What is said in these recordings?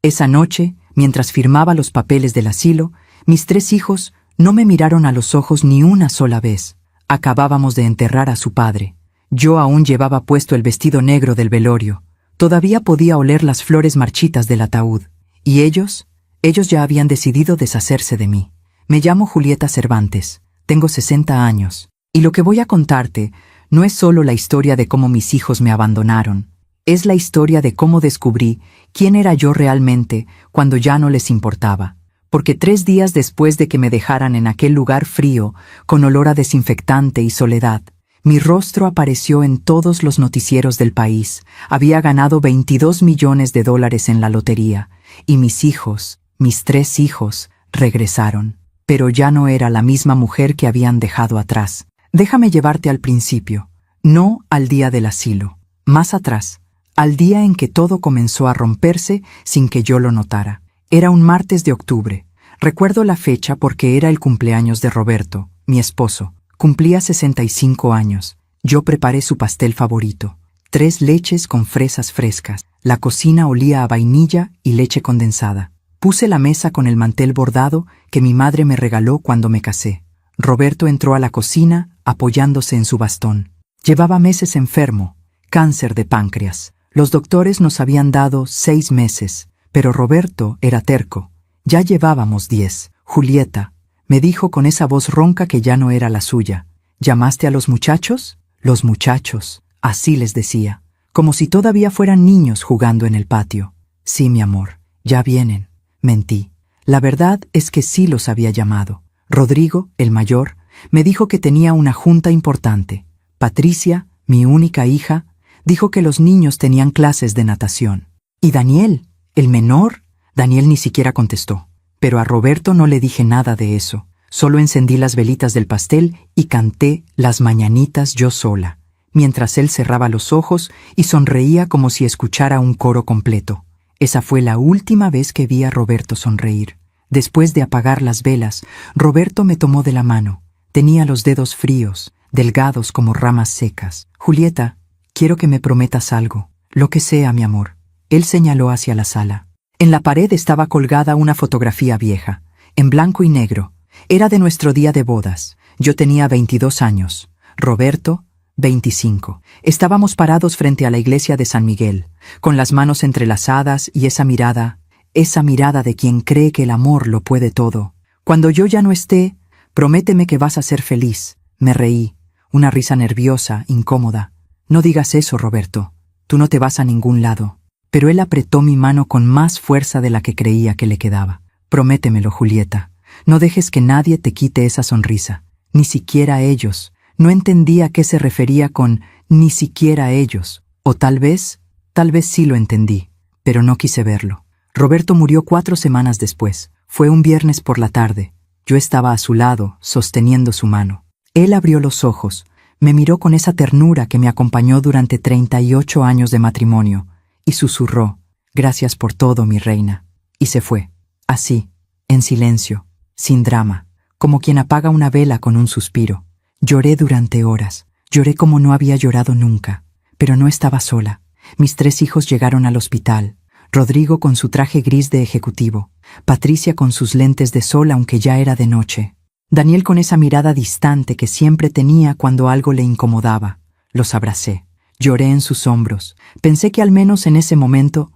Esa noche, mientras firmaba los papeles del asilo, mis 3 hijos no me miraron a los ojos ni una sola vez. Acabábamos de enterrar a su padre. Yo aún llevaba puesto el vestido negro del velorio. Todavía podía oler las flores marchitas del ataúd. Y ellos ya habían decidido deshacerse de mí. Me llamo Julieta Cervantes. Tengo 60 años. Y lo que voy a contarte no es solo la historia de cómo mis hijos me abandonaron. Es la historia de cómo descubrí quién era yo realmente cuando ya no les importaba. Porque 3 días después de que me dejaran en aquel lugar frío, con olor a desinfectante y soledad, mi rostro apareció en todos los noticieros del país. Había ganado $22 millones en la lotería. Y mis hijos, mis 3 hijos, regresaron. Pero ya no era la misma mujer que habían dejado atrás. Déjame llevarte al principio, no al día del asilo. Más atrás, al día en que todo comenzó a romperse sin que yo lo notara. Era un martes de octubre. Recuerdo la fecha porque era el cumpleaños de Roberto, mi esposo. Cumplía 65 años. Yo preparé su pastel favorito. 3 leches con fresas frescas. La cocina olía a vainilla y leche condensada. Puse la mesa con el mantel bordado que mi madre me regaló cuando me casé. Roberto entró a la cocina apoyándose en su bastón. Llevaba meses enfermo, cáncer de páncreas. Los doctores nos habían dado 6 meses, pero Roberto era terco. Ya llevábamos 10. Julieta, me dijo con esa voz ronca que ya no era la suya. ¿Llamaste a los muchachos? Los muchachos, así les decía, como si todavía fueran niños jugando en el patio. Sí, mi amor, ya vienen. Mentí. La verdad es que sí los había llamado. Rodrigo, el mayor, me dijo que tenía una junta importante. Patricia, mi única hija, dijo que los niños tenían clases de natación. ¿Y Daniel, el menor? Daniel ni siquiera contestó. Pero a Roberto no le dije nada de eso. Solo encendí las velitas del pastel y canté las mañanitas yo sola, mientras él cerraba los ojos y sonreía como si escuchara un coro completo. Esa fue la última vez que vi a Roberto sonreír. Después de apagar las velas, Roberto me tomó de la mano. Tenía los dedos fríos, delgados como ramas secas. Julieta, quiero que me prometas algo. Lo que sea, mi amor. Él señaló hacia la sala. En la pared estaba colgada una fotografía vieja, en blanco y negro. Era de nuestro día de bodas. Yo tenía 22 años. Roberto, 25. Estábamos parados frente a la iglesia de San Miguel, con las manos entrelazadas y esa mirada de quien cree que el amor lo puede todo. Cuando yo ya no esté, prométeme que vas a ser feliz. Me reí, una risa nerviosa, incómoda. No digas eso, Roberto. Tú no te vas a ningún lado. Pero él apretó mi mano con más fuerza de la que creía que le quedaba. Prométemelo, Julieta. No dejes que nadie te quite esa sonrisa. Ni siquiera ellos. No entendía a qué se refería con ni siquiera ellos. O tal vez sí lo entendí, pero no quise verlo. Roberto murió 4 semanas después. Fue un viernes por la tarde. Yo estaba a su lado, sosteniendo su mano. Él abrió los ojos, me miró con esa ternura que me acompañó durante 38 años de matrimonio, y susurró, «Gracias por todo, mi reina». Y se fue, así, en silencio, sin drama, como quien apaga una vela con un suspiro. Lloré durante horas, lloré como no había llorado nunca, pero no estaba sola. Mis 3 hijos llegaron al hospital. Rodrigo con su traje gris de ejecutivo, Patricia con sus lentes de sol aunque ya era de noche, Daniel con esa mirada distante que siempre tenía cuando algo le incomodaba. Los abracé, lloré en sus hombros, pensé que al menos en ese momento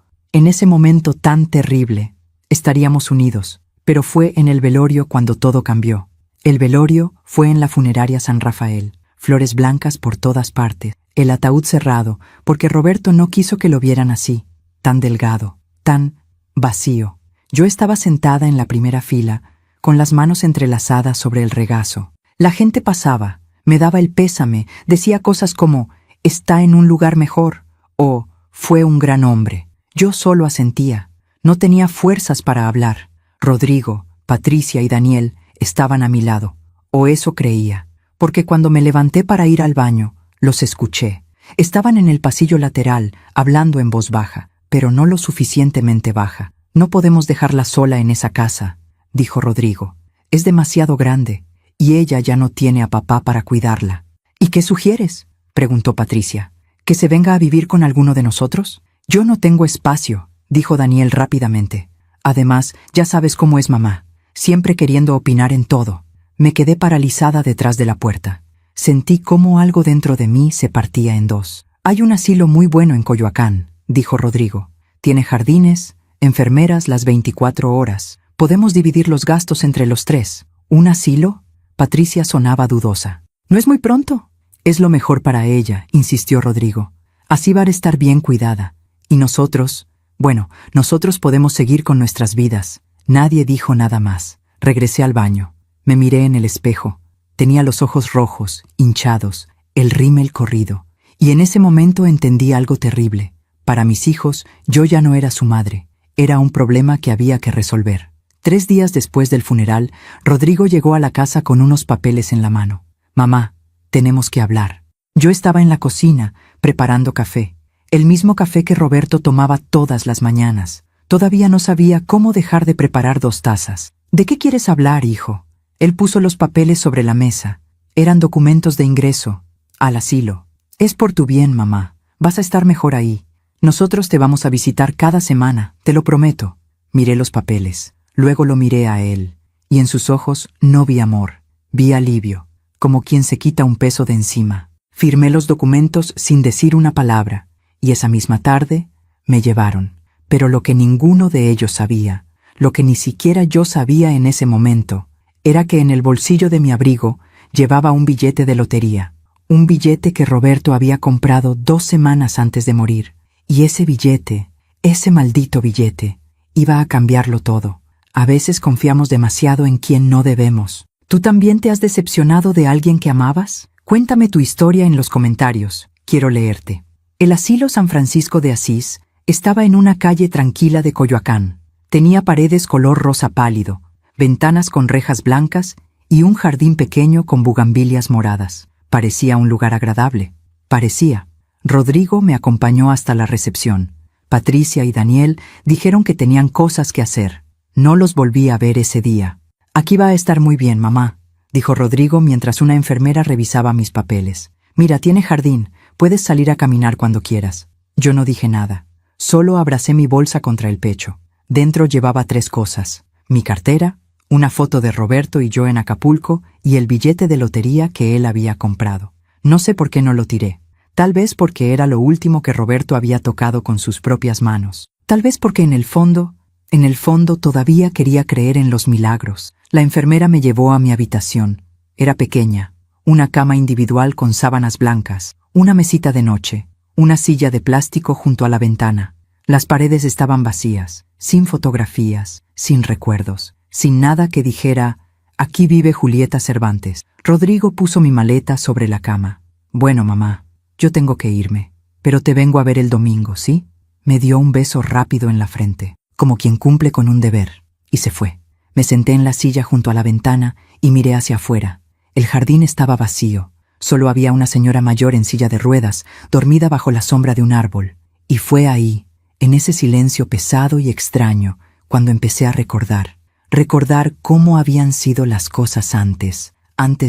tan terrible, estaríamos unidos, pero fue en el velorio cuando todo cambió. El velorio fue en la funeraria San Rafael, flores blancas por todas partes, el ataúd cerrado, porque Roberto no quiso que lo vieran así. Tan delgado, tan vacío. Yo estaba sentada en la primera fila, con las manos entrelazadas sobre el regazo. La gente pasaba, me daba el pésame, decía cosas como, «está en un lugar mejor», o «fue un gran hombre». Yo solo asentía, no tenía fuerzas para hablar. Rodrigo, Patricia y Daniel estaban a mi lado, o eso creía, porque cuando me levanté para ir al baño, los escuché. Estaban en el pasillo lateral, hablando en voz baja, pero no lo suficientemente baja. «No podemos dejarla sola en esa casa», dijo Rodrigo. «Es demasiado grande, y ella ya no tiene a papá para cuidarla». «¿Y qué sugieres?», preguntó Patricia. «¿Que se venga a vivir con alguno de nosotros?» «Yo no tengo espacio», dijo Daniel rápidamente. Además, ya sabes cómo es mamá, siempre queriendo opinar en todo. Me quedé paralizada detrás de la puerta. Sentí cómo algo dentro de mí se partía en dos. Hay un asilo muy bueno en Coyoacán, dijo Rodrigo. Tiene jardines, enfermeras las 24 horas. Podemos dividir los gastos entre los tres. ¿Un asilo? Patricia sonaba dudosa. ¿No es muy pronto? Es lo mejor para ella, insistió Rodrigo. Así va a estar bien cuidada. Y nosotros, bueno, nosotros podemos seguir con nuestras vidas. Nadie dijo nada más. Regresé al baño. Me miré en el espejo. Tenía los ojos rojos, hinchados, el rímel corrido. Y en ese momento entendí algo terrible. Para mis hijos, yo ya no era su madre. Era un problema que había que resolver. 3 días después del funeral, Rodrigo llegó a la casa con unos papeles en la mano. Mamá, tenemos que hablar. Yo estaba en la cocina, preparando café. El mismo café que Roberto tomaba todas las mañanas. Todavía no sabía cómo dejar de preparar 2 tazas. ¿De qué quieres hablar, hijo? Él puso los papeles sobre la mesa. Eran documentos de ingreso al asilo. Es por tu bien, mamá. Vas a estar mejor ahí. Nosotros te vamos a visitar cada semana, te lo prometo. Miré los papeles. Luego lo miré a él. Y en sus ojos no vi amor. Vi alivio, como quien se quita un peso de encima. Firmé los documentos sin decir una palabra. Y esa misma tarde me llevaron. Pero lo que ninguno de ellos sabía, lo que ni siquiera yo sabía en ese momento, era que en el bolsillo de mi abrigo llevaba un billete de lotería, un billete que Roberto había comprado 2 semanas antes de morir. Y ese billete, ese maldito billete, iba a cambiarlo todo. A veces confiamos demasiado en quien no debemos. ¿Tú también te has decepcionado de alguien que amabas? Cuéntame tu historia en los comentarios. Quiero leerte. El asilo San Francisco de Asís estaba en una calle tranquila de Coyoacán. Tenía paredes color rosa pálido, ventanas con rejas blancas y un jardín pequeño con bugambilias moradas. Parecía un lugar agradable. Parecía. Rodrigo me acompañó hasta la recepción. Patricia y Daniel dijeron que tenían cosas que hacer. No los volví a ver ese día. Aquí va a estar muy bien, mamá, dijo Rodrigo mientras una enfermera revisaba mis papeles. Mira, tiene jardín. Puedes salir a caminar cuando quieras. Yo no dije nada. Solo abracé mi bolsa contra el pecho. Dentro llevaba 3 cosas. Mi cartera, una foto de Roberto y yo en Acapulco y el billete de lotería que él había comprado. No sé por qué no lo tiré. Tal vez porque era lo último que Roberto había tocado con sus propias manos. Tal vez porque en el fondo todavía quería creer en los milagros. La enfermera me llevó a mi habitación. Era pequeña, una cama individual con sábanas blancas, una mesita de noche, una silla de plástico junto a la ventana. Las paredes estaban vacías, sin fotografías, sin recuerdos, sin nada que dijera, aquí vive Julieta Cervantes. Rodrigo puso mi maleta sobre la cama. Bueno, mamá, yo tengo que irme, pero te vengo a ver el domingo, ¿sí? Me dio un beso rápido en la frente, como quien cumple con un deber, y se fue. Me senté en la silla junto a la ventana y miré hacia afuera. El jardín estaba vacío. Solo había una señora mayor en silla de ruedas, dormida bajo la sombra de un árbol. Y fue ahí, en ese silencio pesado y extraño, cuando empecé a recordar cómo habían sido las cosas antes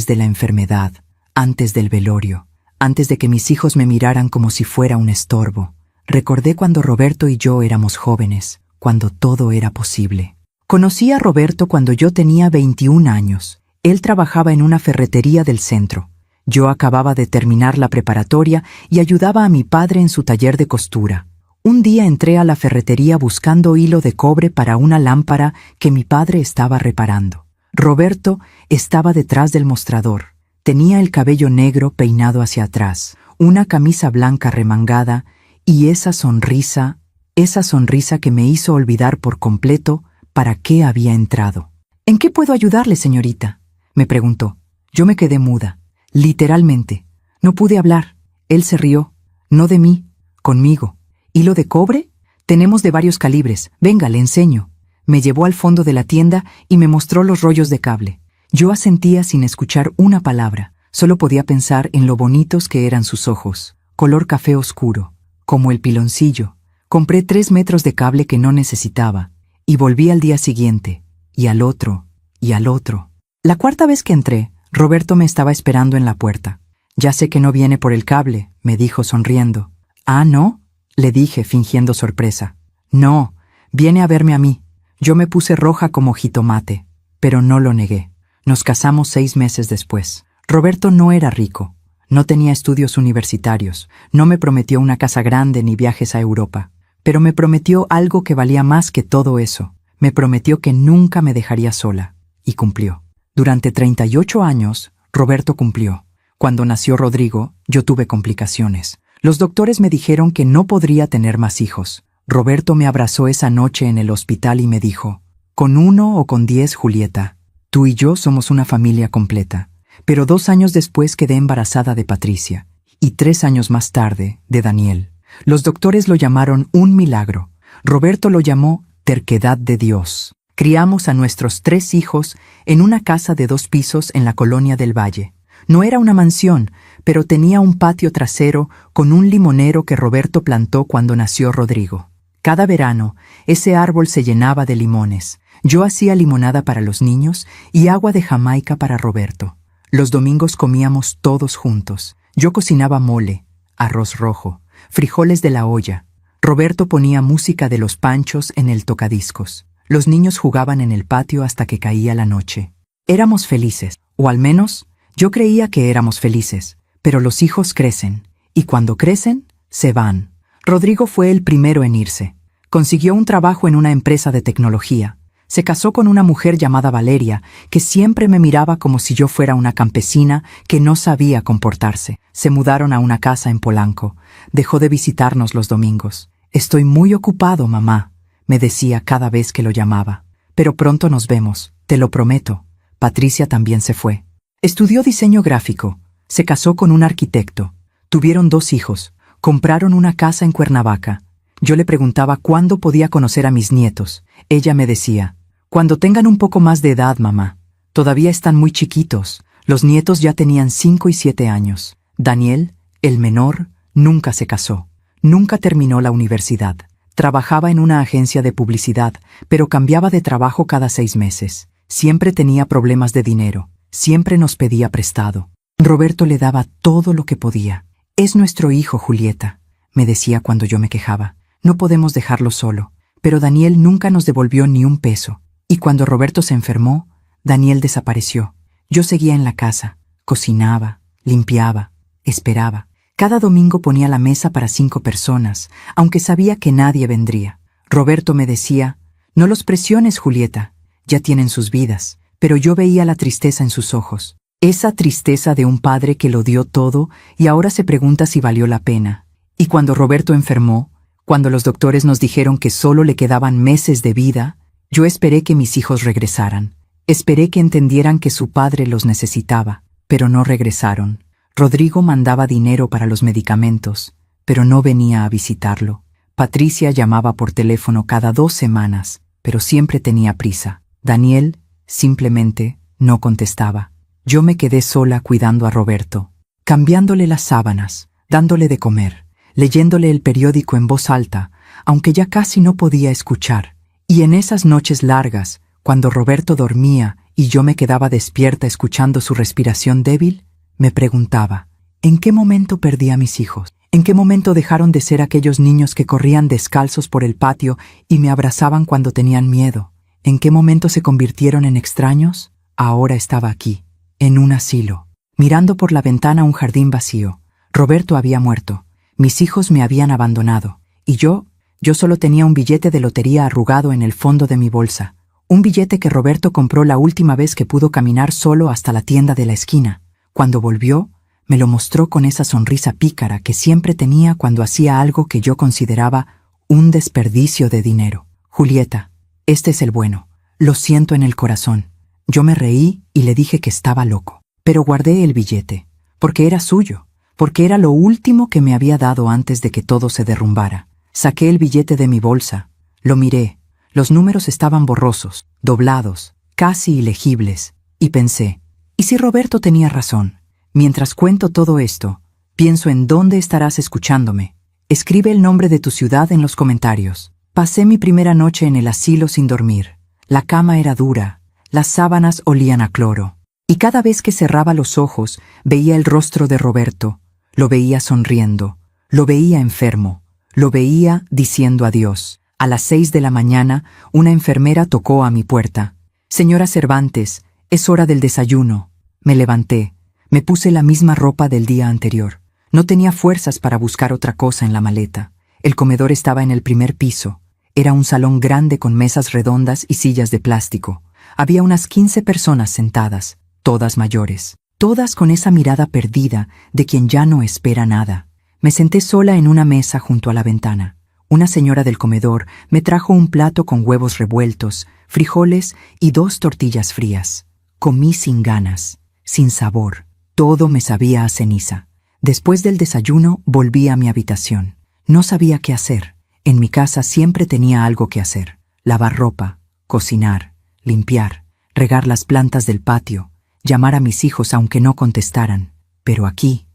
de la enfermedad, antes del velorio, antes de que mis hijos me miraran como si fuera un estorbo. Recordé cuando Roberto y yo éramos jóvenes, cuando todo era posible. Conocí a Roberto cuando yo tenía 21 años. Él trabajaba en una ferretería del centro. Yo acababa de terminar la preparatoria y ayudaba a mi padre en su taller de costura. Un día entré a la ferretería buscando hilo de cobre para una lámpara que mi padre estaba reparando. Roberto estaba detrás del mostrador. Tenía el cabello negro peinado hacia atrás, una camisa blanca remangada y esa sonrisa que me hizo olvidar por completo para qué había entrado. ¿En qué puedo ayudarle, señorita?, me preguntó. Yo me quedé muda. Literalmente. No pude hablar. Él se rió. No de mí, conmigo. ¿Hilo de cobre? Tenemos de varios calibres. Venga, le enseño. Me llevó al fondo de la tienda y me mostró los rollos de cable. Yo asentía sin escuchar una palabra. Solo podía pensar en lo bonitos que eran sus ojos. Color café oscuro, como el piloncillo. Compré 3 metros de cable que no necesitaba. Y volví al día siguiente. Y al otro. Y al otro. La 4ª vez que entré, Roberto me estaba esperando en la puerta. Ya sé que no viene por el cable, me dijo sonriendo. ¿Ah, no?, le dije fingiendo sorpresa. No, Viene a verme a mí. Yo me puse roja como jitomate, pero no lo negué. Nos casamos 6 meses después. Roberto no era rico, no tenía estudios universitarios, no me prometió una casa grande ni viajes a Europa, pero me prometió algo que valía más que todo eso. Me prometió que nunca me dejaría sola, y cumplió. Durante 38 años, Roberto cumplió. Cuando nació Rodrigo, yo tuve complicaciones. Los doctores me dijeron que no podría tener más hijos. Roberto me abrazó esa noche en el hospital y me dijo: con 1 o con 10, Julieta, tú y yo somos una familia completa. Pero 2 años después quedé embarazada de Patricia, y 3 años más tarde, de Daniel. Los doctores lo llamaron un milagro. Roberto lo llamó terquedad de Dios. Criamos a nuestros 3 hijos en una casa de 2 pisos en la colonia del Valle. No era una mansión, pero tenía un patio trasero con un limonero que Roberto plantó cuando nació Rodrigo. Cada verano, ese árbol se llenaba de limones. Yo hacía limonada para los niños y agua de Jamaica para Roberto. Los domingos comíamos todos juntos. Yo cocinaba mole, arroz rojo, frijoles de la olla. Roberto ponía música de Los Panchos en el tocadiscos. Los niños jugaban en el patio hasta que caía la noche. Éramos felices, o al menos yo creía que éramos felices, pero los hijos crecen, y cuando crecen, se van. Rodrigo fue el primero en irse. Consiguió un trabajo en una empresa de tecnología. Se casó con una mujer llamada Valeria, que siempre me miraba como si yo fuera una campesina que no sabía comportarse. Se mudaron a una casa en Polanco. Dejó de visitarnos los domingos. Estoy muy ocupado, mamá, me decía cada vez que lo llamaba. Pero pronto nos vemos, te lo prometo. Patricia también se fue. Estudió diseño gráfico. Se casó con un arquitecto. Tuvieron 2 hijos. Compraron una casa en Cuernavaca. Yo le preguntaba cuándo podía conocer a mis nietos. Ella me decía: cuando tengan un poco más de edad, mamá. Todavía están muy chiquitos. Los nietos ya tenían 5 y 7 años. Daniel, el menor, nunca se casó. Nunca terminó la universidad. Trabajaba en una agencia de publicidad, pero cambiaba de trabajo cada 6 meses. Siempre tenía problemas de dinero. Siempre nos pedía prestado. Roberto le daba todo lo que podía. Es nuestro hijo, Julieta, me decía cuando yo me quejaba. No podemos dejarlo solo. Pero Daniel nunca nos devolvió ni un peso. Y cuando Roberto se enfermó, Daniel desapareció. Yo seguía en la casa, cocinaba, limpiaba, esperaba. Cada domingo ponía la mesa para 5 personas, aunque sabía que nadie vendría. Roberto me decía: no los presiones, Julieta, ya tienen sus vidas. Pero yo veía la tristeza en sus ojos. Esa tristeza de un padre que lo dio todo y ahora se pregunta si valió la pena. Y cuando Roberto enfermó, cuando los doctores nos dijeron que solo le quedaban meses de vida, yo esperé que mis hijos regresaran. Esperé que entendieran que su padre los necesitaba, pero no regresaron. Rodrigo mandaba dinero para los medicamentos, pero no venía a visitarlo. Patricia llamaba por teléfono cada 2 semanas, pero siempre tenía prisa. Daniel simplemente no contestaba. Yo me quedé sola cuidando a Roberto, cambiándole las sábanas, dándole de comer, leyéndole el periódico en voz alta, aunque ya casi no podía escuchar. Y en esas noches largas, cuando Roberto dormía y yo me quedaba despierta escuchando su respiración débil, me preguntaba: ¿en qué momento perdí a mis hijos? ¿En qué momento dejaron de ser aquellos niños que corrían descalzos por el patio y me abrazaban cuando tenían miedo? ¿En qué momento se convirtieron en extraños? Ahora estaba aquí, en un asilo, mirando por la ventana un jardín vacío. Roberto había muerto. Mis hijos me habían abandonado. Y yo solo tenía un billete de lotería arrugado en el fondo de mi bolsa. Un billete que Roberto compró la última vez que pudo caminar solo hasta la tienda de la esquina. Cuando volvió, me lo mostró con esa sonrisa pícara que siempre tenía cuando hacía algo que yo consideraba un desperdicio de dinero. Julieta, este es el bueno. Lo siento en el corazón. Yo me reí y le dije que estaba loco. Pero guardé el billete, porque era suyo, porque era lo último que me había dado antes de que todo se derrumbara. Saqué el billete de mi bolsa, lo miré. Los números estaban borrosos, doblados, casi ilegibles, y pensé: ¿y si Roberto tenía razón? Mientras cuento todo esto, pienso en dónde estarás escuchándome. Escribe el nombre de tu ciudad en los comentarios. Pasé mi primera noche en el asilo sin dormir. La cama era dura, las sábanas olían a cloro. Y cada vez que cerraba los ojos, veía el rostro de Roberto. Lo veía sonriendo, lo veía enfermo, lo veía diciendo adiós. A las 6 de la mañana, una enfermera tocó a mi puerta. «Señora Cervantes, es hora del desayuno». Me levanté. Me puse la misma ropa del día anterior. No tenía fuerzas para buscar otra cosa en la maleta. El comedor estaba en el primer piso. Era un salón grande con mesas redondas y sillas de plástico. Había unas 15 personas sentadas, todas mayores, todas con esa mirada perdida de quien ya no espera nada. Me senté sola en una mesa junto a la ventana. Una señora del comedor me trajo un plato con huevos revueltos, frijoles y 2 tortillas frías. Comí sin ganas, sin sabor. Todo me sabía a ceniza. Después del desayuno volví a mi habitación. No sabía qué hacer. En mi casa siempre tenía algo que hacer. Lavar ropa, cocinar, limpiar, regar las plantas del patio, llamar a mis hijos aunque no contestaran. Pero aquí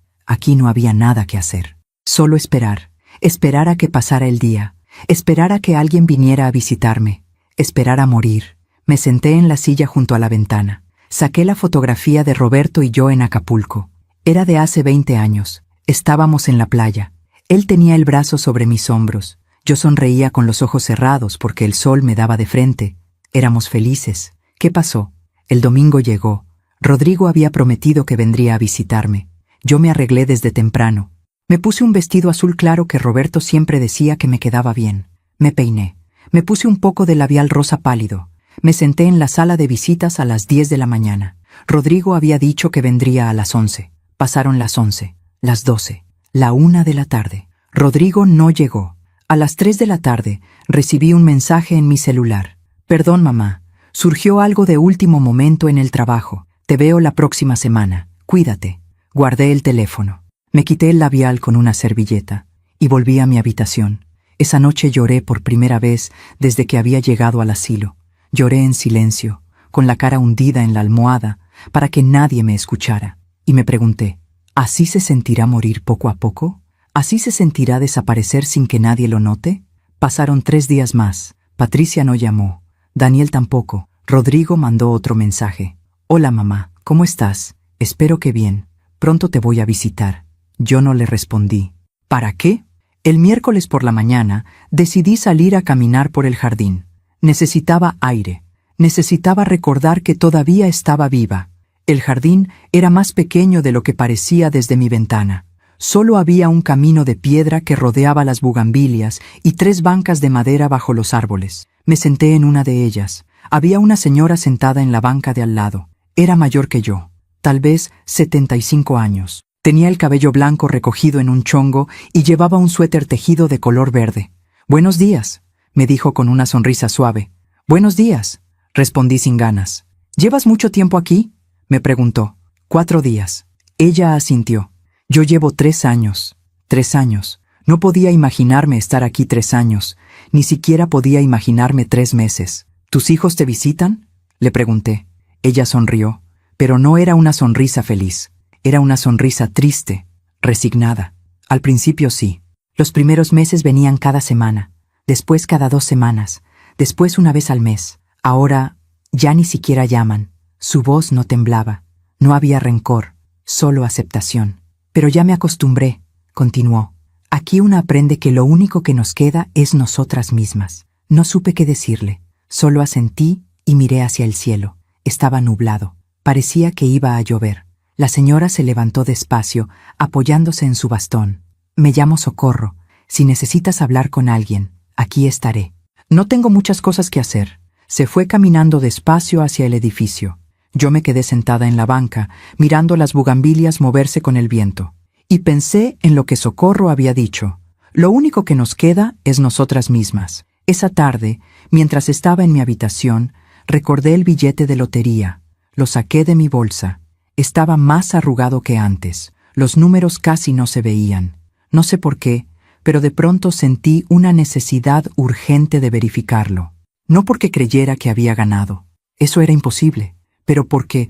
no había nada que hacer. Solo esperar. Esperar a que pasara el día. Esperar a que alguien viniera a visitarme. Esperar a morir. Me senté en la silla junto a la ventana. Saqué la fotografía de Roberto y yo en Acapulco. Era de hace 20 años. Estábamos en la playa. Él tenía el brazo sobre mis hombros. Yo sonreía con los ojos cerrados porque el sol me daba de frente. Éramos felices. ¿Qué pasó? El domingo llegó. Rodrigo había prometido que vendría a visitarme. Yo me arreglé desde temprano. Me puse un vestido azul claro que Roberto siempre decía que me quedaba bien. Me peiné. Me puse un poco de labial rosa pálido. Me senté en la sala de visitas a las 10 de la mañana. Rodrigo había dicho que vendría a las 11. Pasaron las 11, las 12, la 1 de la tarde. Rodrigo no llegó. A las 3 de la tarde recibí un mensaje en mi celular. «Perdón, mamá. Surgió algo de último momento en el trabajo. Te veo la próxima semana. Cuídate». Guardé el teléfono. Me quité el labial con una servilleta y volví a mi habitación. Esa noche lloré por primera vez desde que había llegado al asilo. Lloré en silencio, con la cara hundida en la almohada, para que nadie me escuchara. Y me pregunté, ¿así se sentirá morir poco a poco? ¿Así se sentirá desaparecer sin que nadie lo note? Pasaron 3 días más. Patricia no llamó. Daniel tampoco. Rodrigo mandó otro mensaje. «Hola mamá, ¿cómo estás? Espero que bien. Pronto te voy a visitar». Yo no le respondí. ¿Para qué? El miércoles por la mañana decidí salir a caminar por el jardín. Necesitaba aire. Necesitaba recordar que todavía estaba viva. El jardín era más pequeño de lo que parecía desde mi ventana. Solo había un camino de piedra que rodeaba las bugambilias y 3 bancas de madera bajo los árboles. Me senté en una de ellas. Había una señora sentada en la banca de al lado. Era mayor que yo, tal vez 75 años. Tenía el cabello blanco recogido en un chongo y llevaba un suéter tejido de color verde. «Buenos días», me dijo con una sonrisa suave. «Buenos días», respondí sin ganas. «¿Llevas mucho tiempo aquí?», me preguntó. «4 días». Ella asintió. «Yo llevo 3 años. 3 años. No podía imaginarme estar aquí 3 años. Ni siquiera podía imaginarme 3 meses. ¿Tus hijos te visitan?», le pregunté. Ella sonrió, pero no era una sonrisa feliz. Era una sonrisa triste, resignada. Al principio sí. Los primeros meses venían cada semana, después cada 2 semanas, después una vez al mes. Ahora ya ni siquiera llaman. Su voz no temblaba. No había rencor, solo aceptación. «Pero ya me acostumbré», continuó. «Aquí una aprende que lo único que nos queda es nosotras mismas». No supe qué decirle. Solo asentí y miré hacia el cielo. Estaba nublado. Parecía que iba a llover. La señora se levantó despacio, apoyándose en su bastón. «Me llamo Socorro. Si necesitas hablar con alguien, aquí estaré». «No tengo muchas cosas que hacer». Se fue caminando despacio hacia el edificio. Yo me quedé sentada en la banca, mirando las bugambilias moverse con el viento. Y pensé en lo que Socorro había dicho. Lo único que nos queda es nosotras mismas. Esa tarde, mientras estaba en mi habitación, recordé el billete de lotería. Lo saqué de mi bolsa. Estaba más arrugado que antes. Los números casi no se veían. No sé por qué, pero de pronto sentí una necesidad urgente de verificarlo. No porque creyera que había ganado. Eso era imposible. Pero porque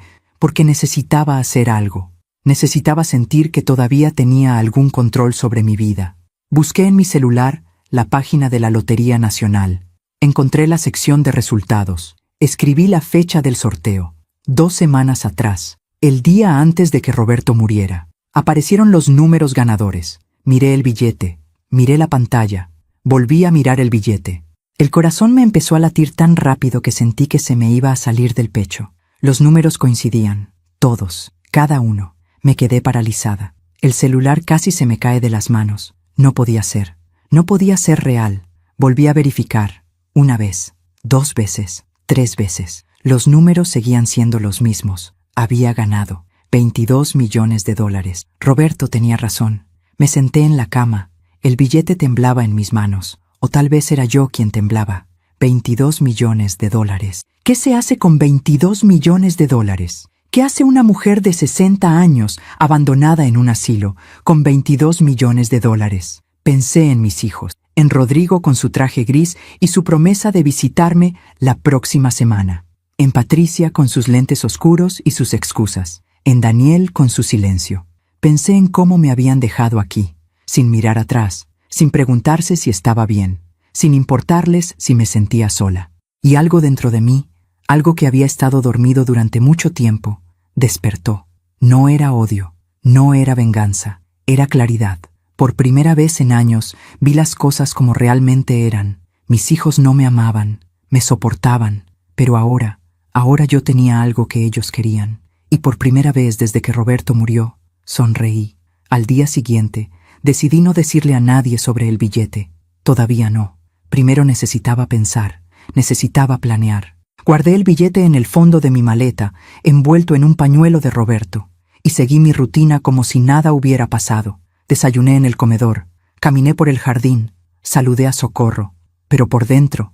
necesitaba hacer algo. Necesitaba sentir que todavía tenía algún control sobre mi vida. Busqué en mi celular la página de la Lotería Nacional. Encontré la sección de resultados. Escribí la fecha del sorteo. 2 semanas atrás, el día antes de que Roberto muriera. Aparecieron los números ganadores. Miré el billete. Miré la pantalla. Volví a mirar el billete. El corazón me empezó a latir tan rápido que sentí que se me iba a salir del pecho. Los números coincidían, todos, cada uno. Me quedé paralizada. El celular casi se me cae de las manos. No podía ser. No podía ser real. Volví a verificar. 1 vez, 2 veces, 3 veces. Los números seguían siendo los mismos. Había ganado. $22 millones. Roberto tenía razón. Me senté en la cama. El billete temblaba en mis manos. O tal vez era yo quien temblaba. $22 millones. ¿Qué se hace con $22 millones? ¿Qué hace una mujer de 60 años abandonada en un asilo con $22 millones? Pensé en mis hijos, en Rodrigo con su traje gris y su promesa de visitarme la próxima semana, en Patricia con sus lentes oscuros y sus excusas, en Daniel con su silencio. Pensé en cómo me habían dejado aquí, sin mirar atrás, sin preguntarse si estaba bien, sin importarles si me sentía sola. Y algo dentro de mí, algo que había estado dormido durante mucho tiempo, despertó. No era odio, no era venganza, era claridad. Por primera vez en años vi las cosas como realmente eran. Mis hijos no me amaban, me soportaban, pero ahora yo tenía algo que ellos querían. Y por primera vez desde que Roberto murió, sonreí. Al día siguiente, decidí no decirle a nadie sobre el billete. Todavía no. Primero necesitaba pensar, necesitaba planear. Guardé el billete en el fondo de mi maleta, envuelto en un pañuelo de Roberto, y seguí mi rutina como si nada hubiera pasado. Desayuné en el comedor, caminé por el jardín, saludé a Socorro, pero por dentro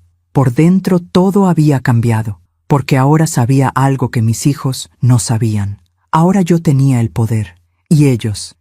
todo había cambiado, porque ahora sabía algo que mis hijos no sabían. Ahora yo tenía el poder, y ellos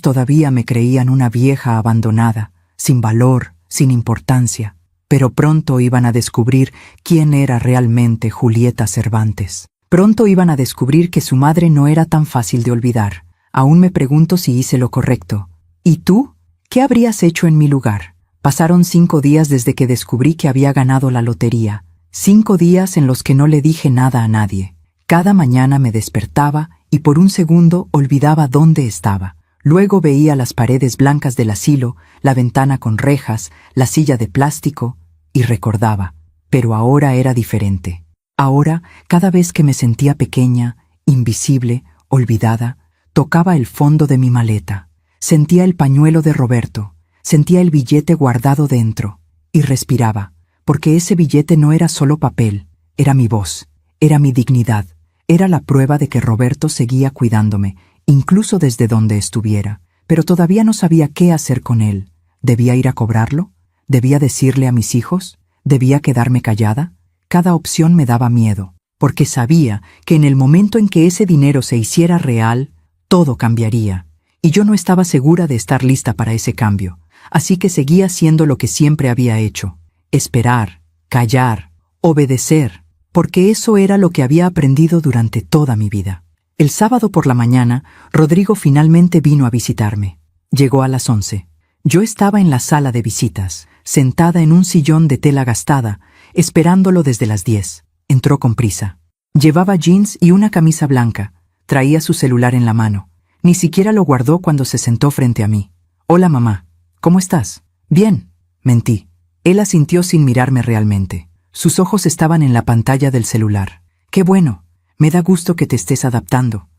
todavía me creían una vieja abandonada, sin valor, sin importancia. Pero pronto iban a descubrir quién era realmente Julieta Cervantes. Pronto iban a descubrir que su madre no era tan fácil de olvidar. Aún me pregunto si hice lo correcto. ¿Y tú? ¿Qué habrías hecho en mi lugar? Pasaron 5 días desde que descubrí que había ganado la lotería. 5 días en los que no le dije nada a nadie. Cada mañana me despertaba y por un segundo olvidaba dónde estaba. Luego veía las paredes blancas del asilo, la ventana con rejas, la silla de plástico, y recordaba. Pero ahora era diferente. Ahora, cada vez que me sentía pequeña, invisible, olvidada, tocaba el fondo de mi maleta. Sentía el pañuelo de Roberto, sentía el billete guardado dentro, y respiraba, porque ese billete no era solo papel, era mi voz, era mi dignidad, era la prueba de que Roberto seguía cuidándome, incluso desde donde estuviera, pero todavía no sabía qué hacer con él. ¿Debía ir a cobrarlo? ¿Debía decirle a mis hijos? ¿Debía quedarme callada? Cada opción me daba miedo, porque sabía que en el momento en que ese dinero se hiciera real, todo cambiaría, y yo no estaba segura de estar lista para ese cambio, así que seguía haciendo lo que siempre había hecho: esperar, callar, obedecer, porque eso era lo que había aprendido durante toda mi vida. El sábado por la mañana, Rodrigo finalmente vino a visitarme. Llegó a las 11. Yo estaba en la sala de visitas, sentada en un sillón de tela gastada, esperándolo desde las 10. Entró con prisa. Llevaba jeans y una camisa blanca. Traía su celular en la mano. Ni siquiera lo guardó cuando se sentó frente a mí. «Hola, mamá. ¿Cómo estás?» «Bien», mentí. Él asintió sin mirarme realmente. Sus ojos estaban en la pantalla del celular. «Qué bueno. Me da gusto que te estés adaptando,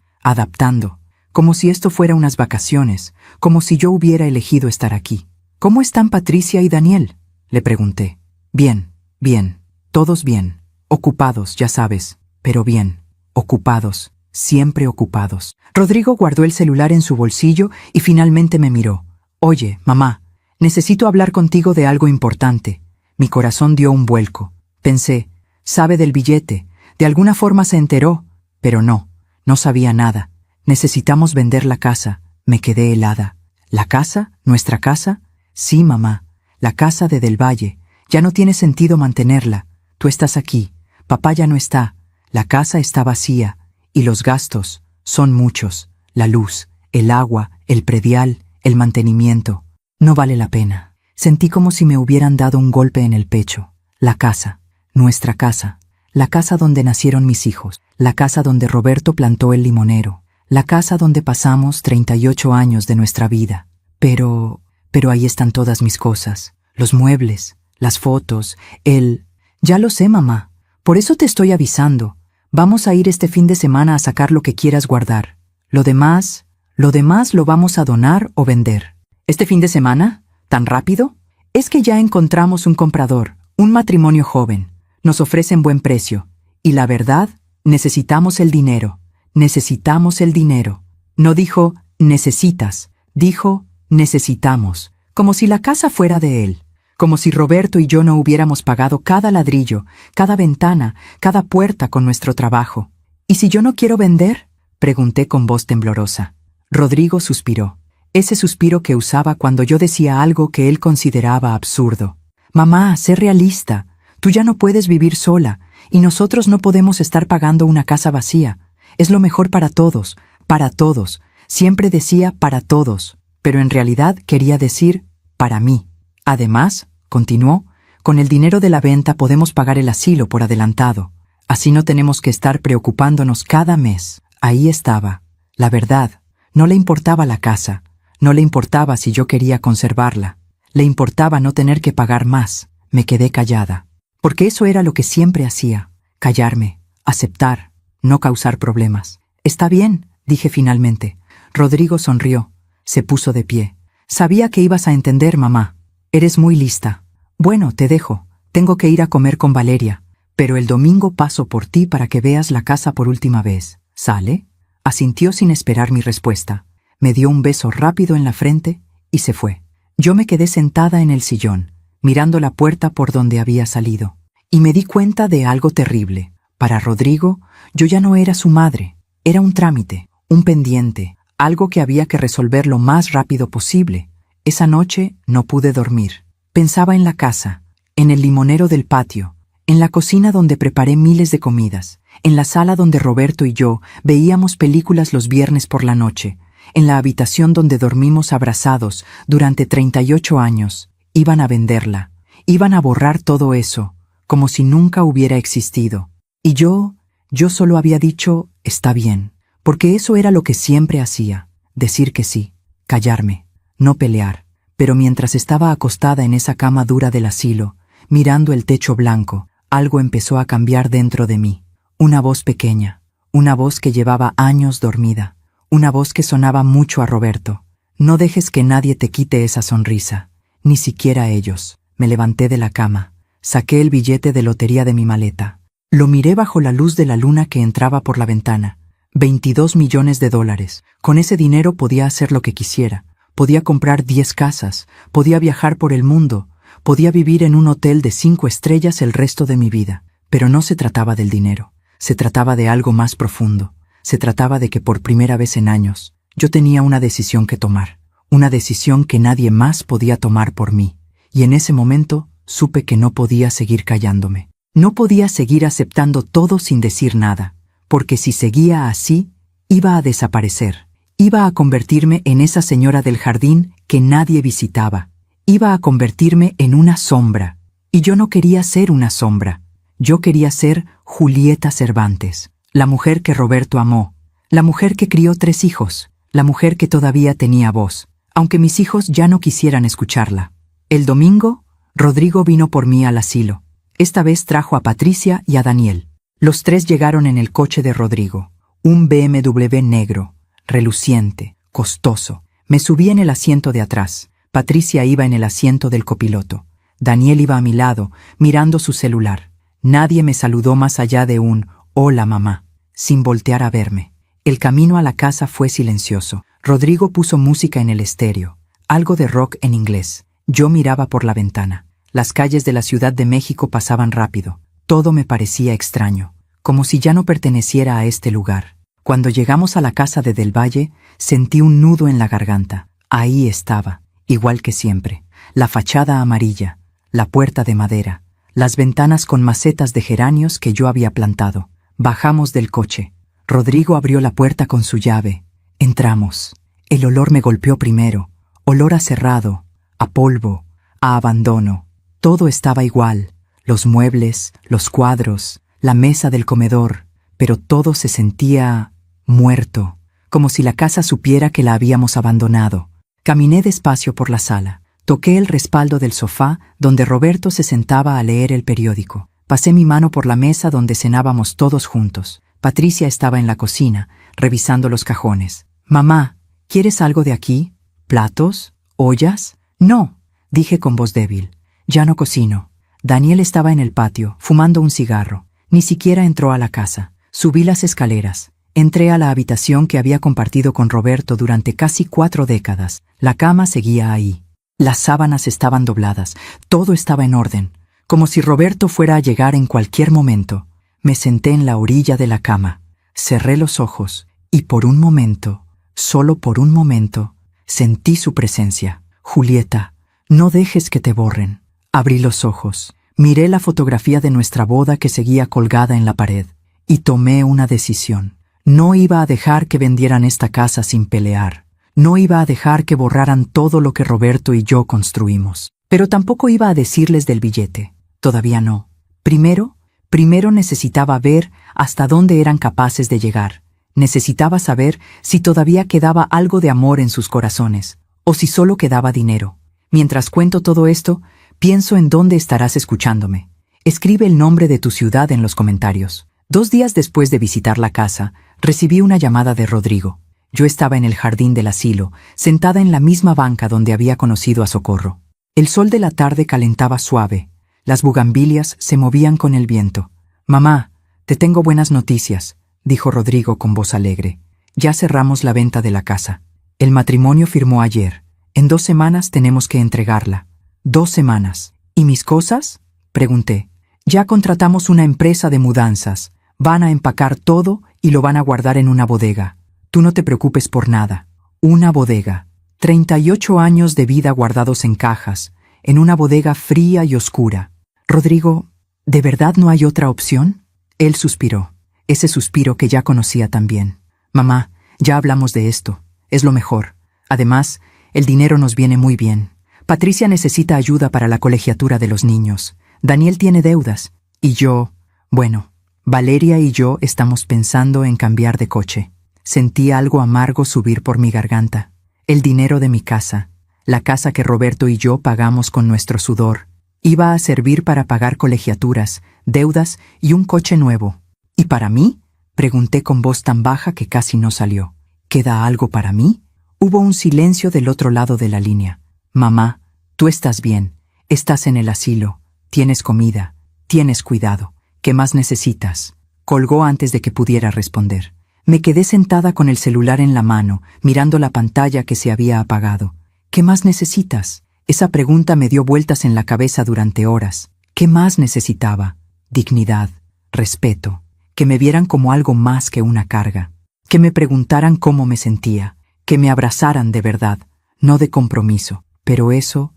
como si esto fuera unas vacaciones, como si yo hubiera elegido estar aquí». «¿Cómo están Patricia y Daniel?», le pregunté. «Bien, todos bien, ocupados, ya sabes, pero bien, ocupados, siempre ocupados». Rodrigo guardó el celular en su bolsillo y finalmente me miró. «Oye, mamá, necesito hablar contigo de algo importante». Mi corazón dio un vuelco. Pensé, sabe del billete. De alguna forma se enteró, pero no sabía nada. «Necesitamos vender la casa». Me quedé helada. «¿La casa? ¿Nuestra casa?» «Sí, mamá, la casa de Del Valle. Ya no tiene sentido mantenerla. Tú estás aquí, papá ya no está, la casa está vacía, y los gastos son muchos. La luz, el agua, el predial, el mantenimiento. No vale la pena». Sentí como si me hubieran dado un golpe en el pecho. La casa, nuestra casa. La casa donde nacieron mis hijos, la casa donde Roberto plantó el limonero, la casa donde pasamos 38 años de nuestra vida. Pero ahí están todas mis cosas, los muebles, las fotos, Ya lo sé, mamá. Por eso te estoy avisando. Vamos a ir este fin de semana a sacar lo que quieras guardar. Lo demás lo vamos a donar o vender. ¿Este fin de semana? ¿Tan rápido? Es que ya encontramos un comprador, un matrimonio joven. Nos ofrecen buen precio. Y la verdad, necesitamos el dinero. Necesitamos el dinero. No dijo, necesitas. Dijo, necesitamos. Como si la casa fuera de él. Como si Roberto y yo no hubiéramos pagado cada ladrillo, cada ventana, cada puerta con nuestro trabajo. ¿Y si yo no quiero vender? Pregunté con voz temblorosa. Rodrigo suspiró. Ese suspiro que usaba cuando yo decía algo que él consideraba absurdo. Mamá, sé realista. Tú ya no puedes vivir sola, y nosotros no podemos estar pagando una casa vacía. Es lo mejor para todos, para todos. Siempre decía para todos, pero en realidad quería decir para mí. Además, continuó, con el dinero de la venta podemos pagar el asilo por adelantado. Así no tenemos que estar preocupándonos cada mes. Ahí estaba. La verdad, no le importaba la casa. No le importaba si yo quería conservarla. Le importaba no tener que pagar más. Me quedé callada. Porque eso era lo que siempre hacía. Callarme, aceptar, no causar problemas. Está bien, dije finalmente. Rodrigo sonrió. Se puso de pie. Sabía que ibas a entender, mamá. Eres muy lista. Bueno, te dejo. Tengo que ir a comer con Valeria. Pero el domingo paso por ti para que veas la casa por última vez. ¿Sale? Asintió sin esperar mi respuesta. Me dio un beso rápido en la frente y se fue. Yo me quedé sentada en el sillón, mirando la puerta por donde había salido. Y me di cuenta de algo terrible. Para Rodrigo, yo ya no era su madre. Era un trámite, un pendiente, algo que había que resolver lo más rápido posible. Esa noche no pude dormir. Pensaba en la casa, en el limonero del patio, en la cocina donde preparé miles de comidas, en la sala donde Roberto y yo veíamos películas los viernes por la noche, en la habitación donde dormimos abrazados durante 38 años. Iban a venderla, iban a borrar todo eso, como si nunca hubiera existido. Y yo solo había dicho, está bien, porque eso era lo que siempre hacía, decir que sí, callarme. No pelear, pero mientras estaba acostada en esa cama dura del asilo, mirando el techo blanco, algo empezó a cambiar dentro de mí. Una voz pequeña, una voz que llevaba años dormida, una voz que sonaba mucho a Roberto. No dejes que nadie te quite esa sonrisa, ni siquiera ellos. Me levanté de la cama, saqué el billete de lotería de mi maleta. Lo miré bajo la luz de la luna que entraba por la ventana. 22 millones de dólares. Con ese dinero podía hacer lo que quisiera. Podía comprar 10 casas, podía viajar por el mundo, podía vivir en un hotel de 5 estrellas el resto de mi vida. Pero no se trataba del dinero, se trataba de algo más profundo. Se trataba de que por primera vez en años, yo tenía una decisión que tomar, una decisión que nadie más podía tomar por mí. Y en ese momento supe que no podía seguir callándome. No podía seguir aceptando todo sin decir nada, porque si seguía así, iba a desaparecer. Iba a convertirme en esa señora del jardín que nadie visitaba. Iba a convertirme en una sombra. Y yo no quería ser una sombra. Yo quería ser Julieta Cervantes, la mujer que Roberto amó, la mujer que crió 3 hijos, la mujer que todavía tenía voz, aunque mis hijos ya no quisieran escucharla. El domingo, Rodrigo vino por mí al asilo. Esta vez trajo a Patricia y a Daniel. Los 3 llegaron en el coche de Rodrigo, un BMW negro, reluciente, costoso. Me subí en el asiento de atrás. Patricia iba en el asiento del copiloto. Daniel iba a mi lado, mirando su celular. Nadie me saludó más allá de un «Hola, mamá», sin voltear a verme. El camino a la casa fue silencioso. Rodrigo puso música en el estéreo, algo de rock en inglés. Yo miraba por la ventana. Las calles de la Ciudad de México pasaban rápido. Todo me parecía extraño, como si ya no perteneciera a este lugar. Cuando llegamos a la casa de Del Valle, sentí un nudo en la garganta. Ahí estaba, igual que siempre, la fachada amarilla, la puerta de madera, las ventanas con macetas de geranios que yo había plantado. Bajamos del coche. Rodrigo abrió la puerta con su llave. Entramos. El olor me golpeó primero. Olor a cerrado, a polvo, a abandono. Todo estaba igual. Los muebles, los cuadros, la mesa del comedor. Pero todo se sentía muerto, como si la casa supiera que la habíamos abandonado. Caminé despacio por la sala. Toqué el respaldo del sofá donde Roberto se sentaba a leer el periódico. Pasé mi mano por la mesa donde cenábamos todos juntos. Patricia estaba en la cocina, revisando los cajones. «Mamá, ¿quieres algo de aquí? ¿Platos? ¿Ollas?» «No», dije con voz débil. «Ya no cocino». Daniel estaba en el patio, fumando un cigarro. Ni siquiera entró a la casa. Subí las escaleras. Entré a la habitación que había compartido con Roberto durante casi 4 décadas. La cama seguía ahí. Las sábanas estaban dobladas. Todo estaba en orden, como si Roberto fuera a llegar en cualquier momento. Me senté en la orilla de la cama. Cerré los ojos y por un momento, solo por un momento, sentí su presencia. «Julieta, no dejes que te borren». Abrí los ojos. Miré la fotografía de nuestra boda que seguía colgada en la pared y tomé una decisión. No iba a dejar que vendieran esta casa sin pelear. No iba a dejar que borraran todo lo que Roberto y yo construimos. Pero tampoco iba a decirles del billete. Todavía no. Primero necesitaba ver hasta dónde eran capaces de llegar. Necesitaba saber si todavía quedaba algo de amor en sus corazones, o si solo quedaba dinero. Mientras cuento todo esto, pienso en dónde estarás escuchándome. Escribe el nombre de tu ciudad en los comentarios. 2 días después de visitar la casa, recibí una llamada de Rodrigo. Yo estaba en el jardín del asilo, sentada en la misma banca donde había conocido a Socorro. El sol de la tarde calentaba suave. Las bugambilias se movían con el viento. «Mamá, te tengo buenas noticias», dijo Rodrigo con voz alegre. «Ya cerramos la venta de la casa. El matrimonio firmó ayer. En 2 semanas tenemos que entregarla». «2 semanas. ¿Y mis cosas?», pregunté. «Ya contratamos una empresa de mudanzas. Van a empacar todo y lo van a guardar en una bodega. Tú no te preocupes por nada». Una bodega. 38 años de vida guardados en cajas, en una bodega fría y oscura. «Rodrigo, ¿de verdad no hay otra opción?». Él suspiró, ese suspiro que ya conocía también. «Mamá, ya hablamos de esto. Es lo mejor. Además, el dinero nos viene muy bien. Patricia necesita ayuda para la colegiatura de los niños. Daniel tiene deudas. Y yo, bueno, Valeria y yo estamos pensando en cambiar de coche». Sentí algo amargo subir por mi garganta. El dinero de mi casa, la casa que Roberto y yo pagamos con nuestro sudor, iba a servir para pagar colegiaturas, deudas y un coche nuevo. «¿Y para mí?», pregunté con voz tan baja que casi no salió. «¿Queda algo para mí?». Hubo un silencio del otro lado de la línea. «Mamá, tú estás bien, estás en el asilo, tienes comida, tienes cuidado. ¿Qué más necesitas?». Colgó antes de que pudiera responder. Me quedé sentada con el celular en la mano, mirando la pantalla que se había apagado. «¿Qué más necesitas?». Esa pregunta me dio vueltas en la cabeza durante horas. ¿Qué más necesitaba? Dignidad, respeto, que me vieran como algo más que una carga, que me preguntaran cómo me sentía, que me abrazaran de verdad, no de compromiso. Pero eso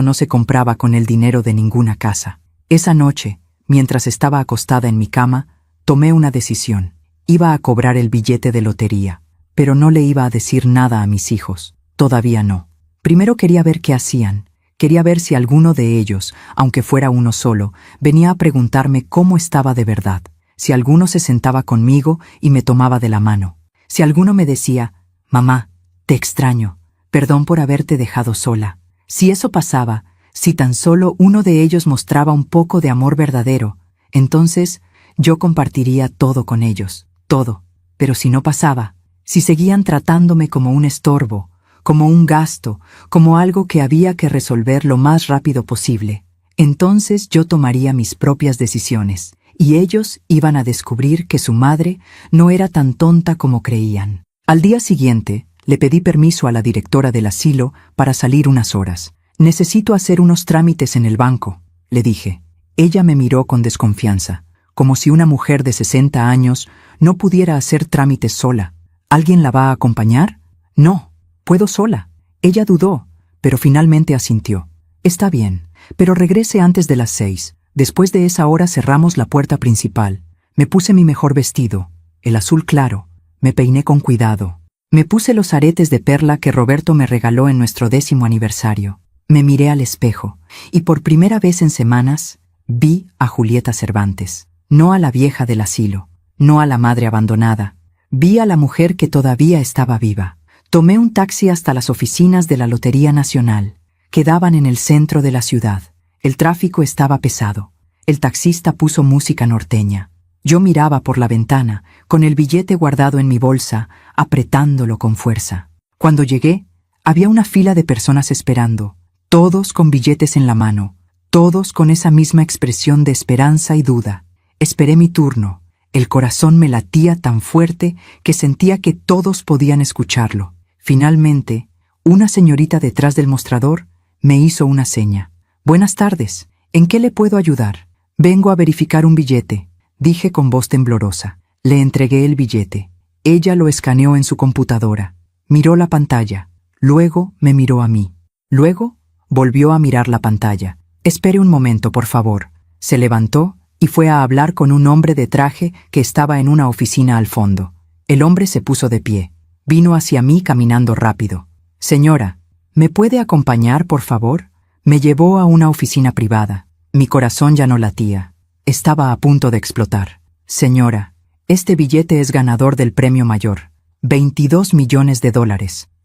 no se compraba con el dinero de ninguna casa. Esa noche, mientras estaba acostada en mi cama, tomé una decisión. Iba a cobrar el billete de lotería, pero no le iba a decir nada a mis hijos. Todavía no. Primero quería ver qué hacían. Quería ver si alguno de ellos, aunque fuera uno solo, venía a preguntarme cómo estaba de verdad. Si alguno se sentaba conmigo y me tomaba de la mano. Si alguno me decía: «Mamá, te extraño. Perdón por haberte dejado sola». Si eso pasaba, si tan solo uno de ellos mostraba un poco de amor verdadero, entonces yo compartiría todo con ellos. Todo. Pero si no pasaba, si seguían tratándome como un estorbo, como un gasto, como algo que había que resolver lo más rápido posible, entonces yo tomaría mis propias decisiones, y ellos iban a descubrir que su madre no era tan tonta como creían. Al día siguiente, le pedí permiso a la directora del asilo para salir unas horas. «Necesito hacer unos trámites en el banco», le dije. Ella me miró con desconfianza, como si una mujer de 60 años no pudiera hacer trámites sola. «¿Alguien la va a acompañar?». «No, puedo sola». Ella dudó, pero finalmente asintió. «Está bien, pero regrese antes de las 6. Después de esa hora cerramos la puerta principal». Me puse mi mejor vestido, el azul claro. Me peiné con cuidado. Me puse los aretes de perla que Roberto me regaló en nuestro 10º aniversario. Me miré al espejo, y por primera vez en semanas, vi a Julieta Cervantes. No a la vieja del asilo, no a la madre abandonada. Vi a la mujer que todavía estaba viva. Tomé un taxi hasta las oficinas de la Lotería Nacional. Quedaban en el centro de la ciudad. El tráfico estaba pesado. El taxista puso música norteña. Yo miraba por la ventana, con el billete guardado en mi bolsa, apretándolo con fuerza. Cuando llegué, había una fila de personas esperando, todos con billetes en la mano, todos con esa misma expresión de esperanza y duda. Esperé mi turno. El corazón me latía tan fuerte que sentía que todos podían escucharlo. Finalmente, una señorita detrás del mostrador me hizo una seña. «Buenas tardes. ¿En qué le puedo ayudar?» «Vengo a verificar un billete», dije con voz temblorosa. Le entregué el billete. Ella lo escaneó en su computadora. Miró la pantalla. Luego me miró a mí. Luego volvió a mirar la pantalla. «Espere un momento, por favor». Se levantó y fue a hablar con un hombre de traje que estaba en una oficina al fondo. El hombre se puso de pie. Vino hacia mí caminando rápido. «Señora, ¿me puede acompañar, por favor?» Me llevó a una oficina privada. Mi corazón ya no latía. Estaba a punto de explotar. «Señora, este billete es ganador del premio mayor. $22 millones.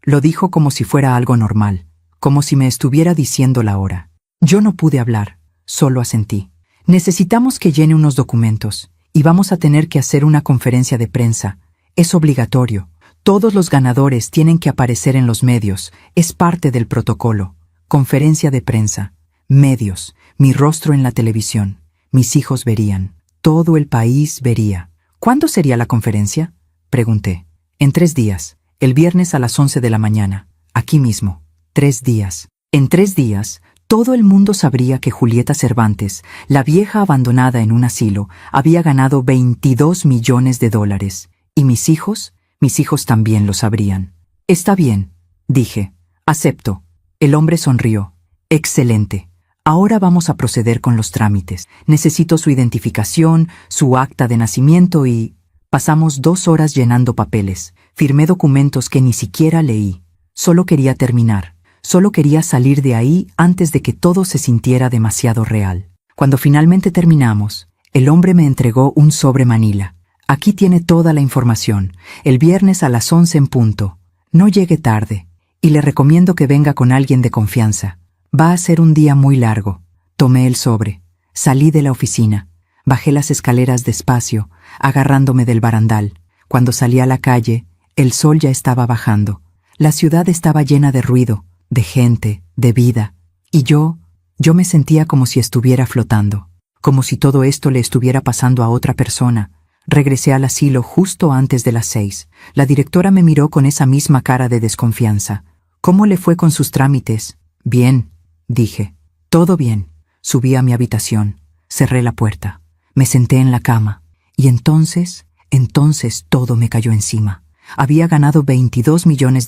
Lo dijo como si fuera algo normal, como si me estuviera diciendo la hora. Yo no pude hablar, solo asentí. «Necesitamos que llene unos documentos, y vamos a tener que hacer una conferencia de prensa. Es obligatorio. Todos los ganadores tienen que aparecer en los medios. Es parte del protocolo. Conferencia de prensa. Medios. Mi rostro en la televisión. Mis hijos verían. Todo el país vería». «¿Cuándo sería la conferencia?», pregunté. «En 3 días. El viernes a las 11 de la mañana. Aquí mismo. 3 días. En 3 días, todo el mundo sabría que Julieta Cervantes, la vieja abandonada en un asilo, había ganado $22 millones. Y mis hijos también lo sabrían». «Está bien», dije. «Acepto». El hombre sonrió. «Excelente. Ahora vamos a proceder con los trámites. Necesito su identificación, su acta de nacimiento y...». Pasamos 2 horas llenando papeles. Firmé documentos que ni siquiera leí. Solo quería terminar. Solo quería salir de ahí antes de que todo se sintiera demasiado real. Cuando finalmente terminamos, el hombre me entregó un sobre manila. «Aquí tiene toda la información. El viernes a las 11 en punto. No llegue tarde. Y le recomiendo que venga con alguien de confianza. Va a ser un día muy largo». Tomé el sobre. Salí de la oficina. Bajé las escaleras despacio, agarrándome del barandal. Cuando salí a la calle, el sol ya estaba bajando. La ciudad estaba llena de ruido, de gente, de vida. Y yo me sentía como si estuviera flotando, como si todo esto le estuviera pasando a otra persona. Regresé al asilo justo antes de las 6. La directora me miró con esa misma cara de desconfianza. «¿Cómo le fue con sus trámites?» «Bien», dije. «Todo bien». Subí a mi habitación. Cerré la puerta. Me senté en la cama. Y entonces todo me cayó encima. Había ganado $22 millones.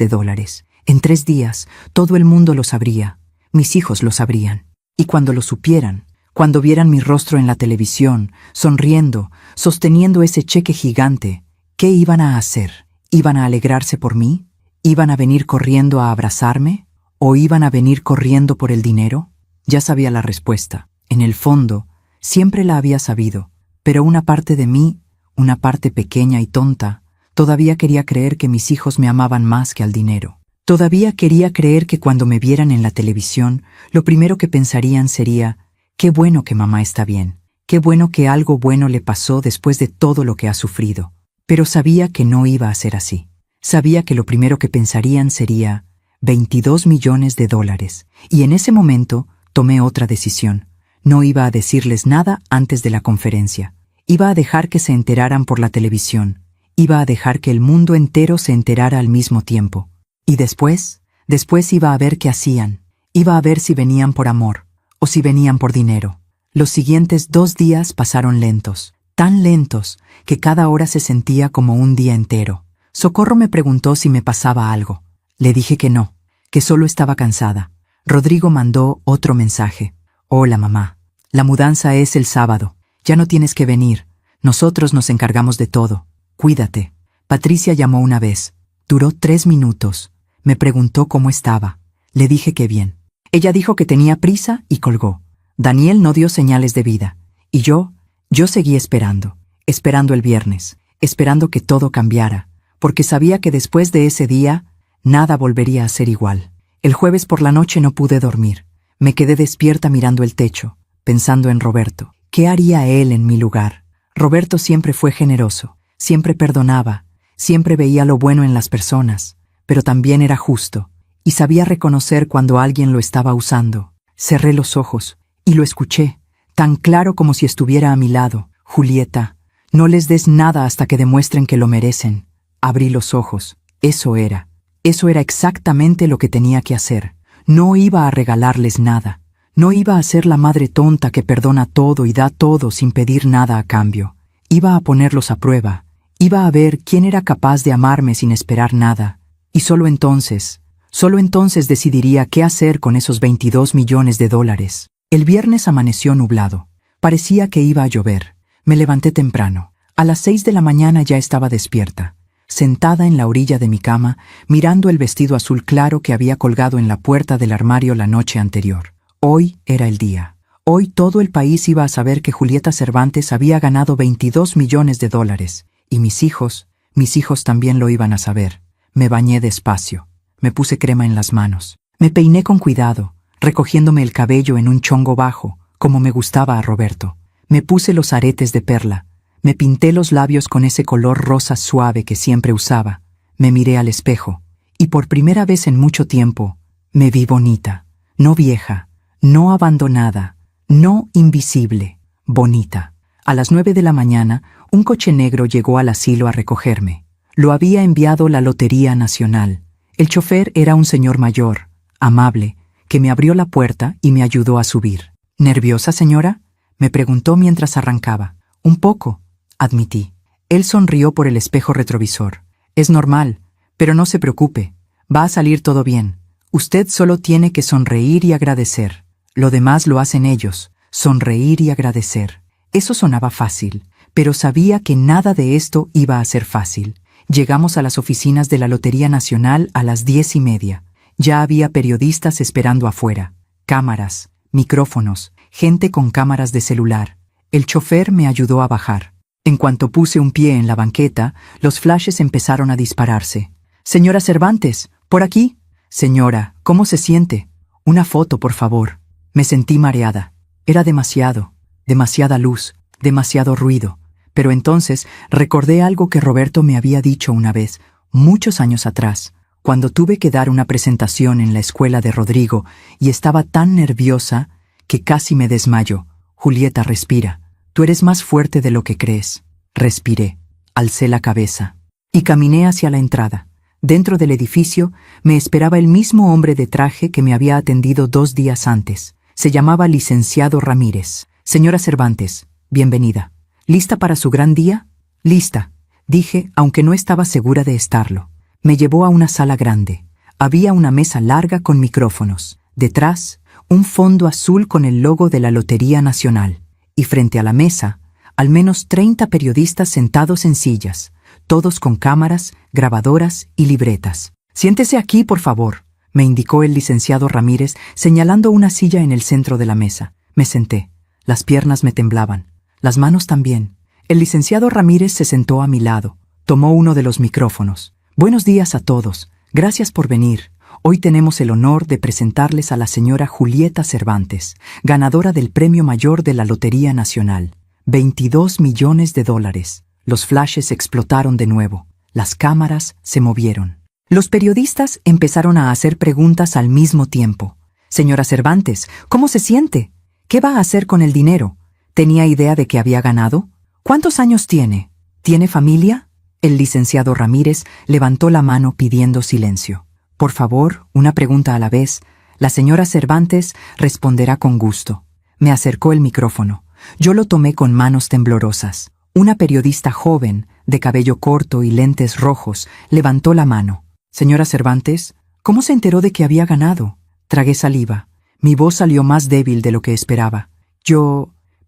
En 3 días, todo el mundo lo sabría. Mis hijos lo sabrían. Y cuando lo supieran, cuando vieran mi rostro en la televisión, sonriendo, sosteniendo ese cheque gigante, ¿qué iban a hacer? ¿Iban a alegrarse por mí? ¿Iban a venir corriendo a abrazarme? ¿O iban a venir corriendo por el dinero? Ya sabía la respuesta. En el fondo, siempre la había sabido. Pero una parte de mí, una parte pequeña y tonta, todavía quería creer que mis hijos me amaban más que al dinero. Todavía quería creer que cuando me vieran en la televisión, lo primero que pensarían sería: «Qué bueno que mamá está bien. Qué bueno que algo bueno le pasó después de todo lo que ha sufrido». Pero sabía que no iba a ser así. Sabía que lo primero que pensarían sería $22 millones. Y en ese momento tomé otra decisión. No iba a decirles nada antes de la conferencia. Iba a dejar que se enteraran por la televisión. Iba a dejar que el mundo entero se enterara al mismo tiempo. Y después iba a ver qué hacían. Iba a ver si venían por amor o si venían por dinero. Los siguientes 2 días pasaron lentos, tan lentos que cada hora se sentía como un día entero. Socorro me preguntó si me pasaba algo. Le dije que no, que solo estaba cansada. Rodrigo mandó otro mensaje. «Hola, mamá. La mudanza es el sábado. Ya no tienes que venir. Nosotros nos encargamos de todo. Cuídate». Patricia llamó una vez. Duró 3 minutos. Me preguntó cómo estaba. Le dije que bien. Ella dijo que tenía prisa y colgó. Daniel no dio señales de vida. Y yo seguí esperando el viernes, esperando que todo cambiara, porque sabía que después de ese día, nada volvería a ser igual. El jueves por la noche no pude dormir. Me quedé despierta mirando el techo, pensando en Roberto. ¿Qué haría él en mi lugar? Roberto siempre fue generoso, siempre perdonaba, siempre veía lo bueno en las personas, pero también era justo, y sabía reconocer cuando alguien lo estaba usando. Cerré los ojos, y lo escuché, tan claro como si estuviera a mi lado. Julieta, no les des nada hasta que demuestren que lo merecen. Abrí los ojos. Eso era exactamente lo que tenía que hacer. No iba a regalarles nada. No iba a ser la madre tonta que perdona todo y da todo sin pedir nada a cambio. Iba a ponerlos a prueba. Iba a ver quién era capaz de amarme sin esperar nada. Y solo entonces decidiría qué hacer con esos 22 millones de dólares. El viernes amaneció nublado. Parecía que iba a llover. Me levanté temprano. A las 6 de la mañana ya estaba despierta, sentada en la orilla de mi cama, mirando el vestido azul claro que había colgado en la puerta del armario la noche anterior. Hoy era el día. Hoy todo el país iba a saber que Julieta Cervantes había ganado 22 millones de dólares. Y mis hijos también lo iban a saber. Me bañé despacio. Me puse crema en las manos. Me peiné con cuidado, recogiéndome el cabello en un chongo bajo, como me gustaba a Roberto. Me puse los aretes de perla. Me pinté los labios con ese color rosa suave que siempre usaba. Me miré al espejo. Y por primera vez en mucho tiempo, me vi bonita. No vieja, no abandonada, no invisible, bonita. A las 9 de la mañana, un coche negro llegó al asilo a recogerme. Lo había enviado la Lotería Nacional. El chofer era un señor mayor, amable, que me abrió la puerta y me ayudó a subir. ¿Nerviosa, señora?, me preguntó mientras arrancaba. Un poco, admití. Él sonrió por el espejo retrovisor. Es normal, pero no se preocupe. Va a salir todo bien. Usted solo tiene que sonreír y agradecer. Lo demás lo hacen ellos, sonreír y agradecer. Eso sonaba fácil, pero sabía que nada de esto iba a ser fácil. Llegamos a las oficinas de la Lotería Nacional a las 10:30. Ya había periodistas esperando afuera. Cámaras, micrófonos, gente con cámaras de celular. El chofer me ayudó a bajar. En cuanto puse un pie en la banqueta, los flashes empezaron a dispararse. «Señora Cervantes, ¿por aquí?» «Señora, ¿cómo se siente? Una foto, por favor». Me sentí mareada. Era demasiada luz, demasiado ruido. Pero entonces recordé algo que Roberto me había dicho una vez, muchos años atrás, cuando tuve que dar una presentación en la escuela de Rodrigo y estaba tan nerviosa que casi me desmayo. «Julieta, respira. Tú eres más fuerte de lo que crees». Respiré, alcé la cabeza y caminé hacia la entrada. Dentro del edificio me esperaba el mismo hombre de traje que me había atendido 2 días antes. Se llamaba Licenciado Ramírez. «Señora Cervantes, bienvenida. ¿Lista para su gran día?» «Lista», dije, aunque no estaba segura de estarlo. Me llevó a una sala grande. Había una mesa larga con micrófonos. Detrás, un fondo azul con el logo de la Lotería Nacional. Y frente a la mesa, al menos 30 periodistas sentados en sillas, todos con cámaras, grabadoras y libretas. «Siéntese aquí, por favor», me indicó el licenciado Ramírez, señalando una silla en el centro de la mesa. Me senté. Las piernas me temblaban. Las manos también. El licenciado Ramírez se sentó a mi lado. Tomó uno de los micrófonos. «Buenos días a todos. Gracias por venir. Hoy tenemos el honor de presentarles a la señora Julieta Cervantes, ganadora del premio mayor de la Lotería Nacional. 22 millones de dólares. Los flashes explotaron de nuevo. Las cámaras se movieron. Los periodistas empezaron a hacer preguntas al mismo tiempo. «Señora Cervantes, ¿cómo se siente? ¿Qué va a hacer con el dinero? ¿Tenía idea de que había ganado? ¿Cuántos años tiene? ¿Tiene familia?» El licenciado Ramírez levantó la mano pidiendo silencio. «Por favor, una pregunta a la vez. La señora Cervantes responderá con gusto». Me acercó el micrófono. Yo lo tomé con manos temblorosas. Una periodista joven, de cabello corto y lentes rojos, levantó la mano. «Señora Cervantes, ¿cómo se enteró de que había ganado?» Tragué saliva. Mi voz salió más débil de lo que esperaba.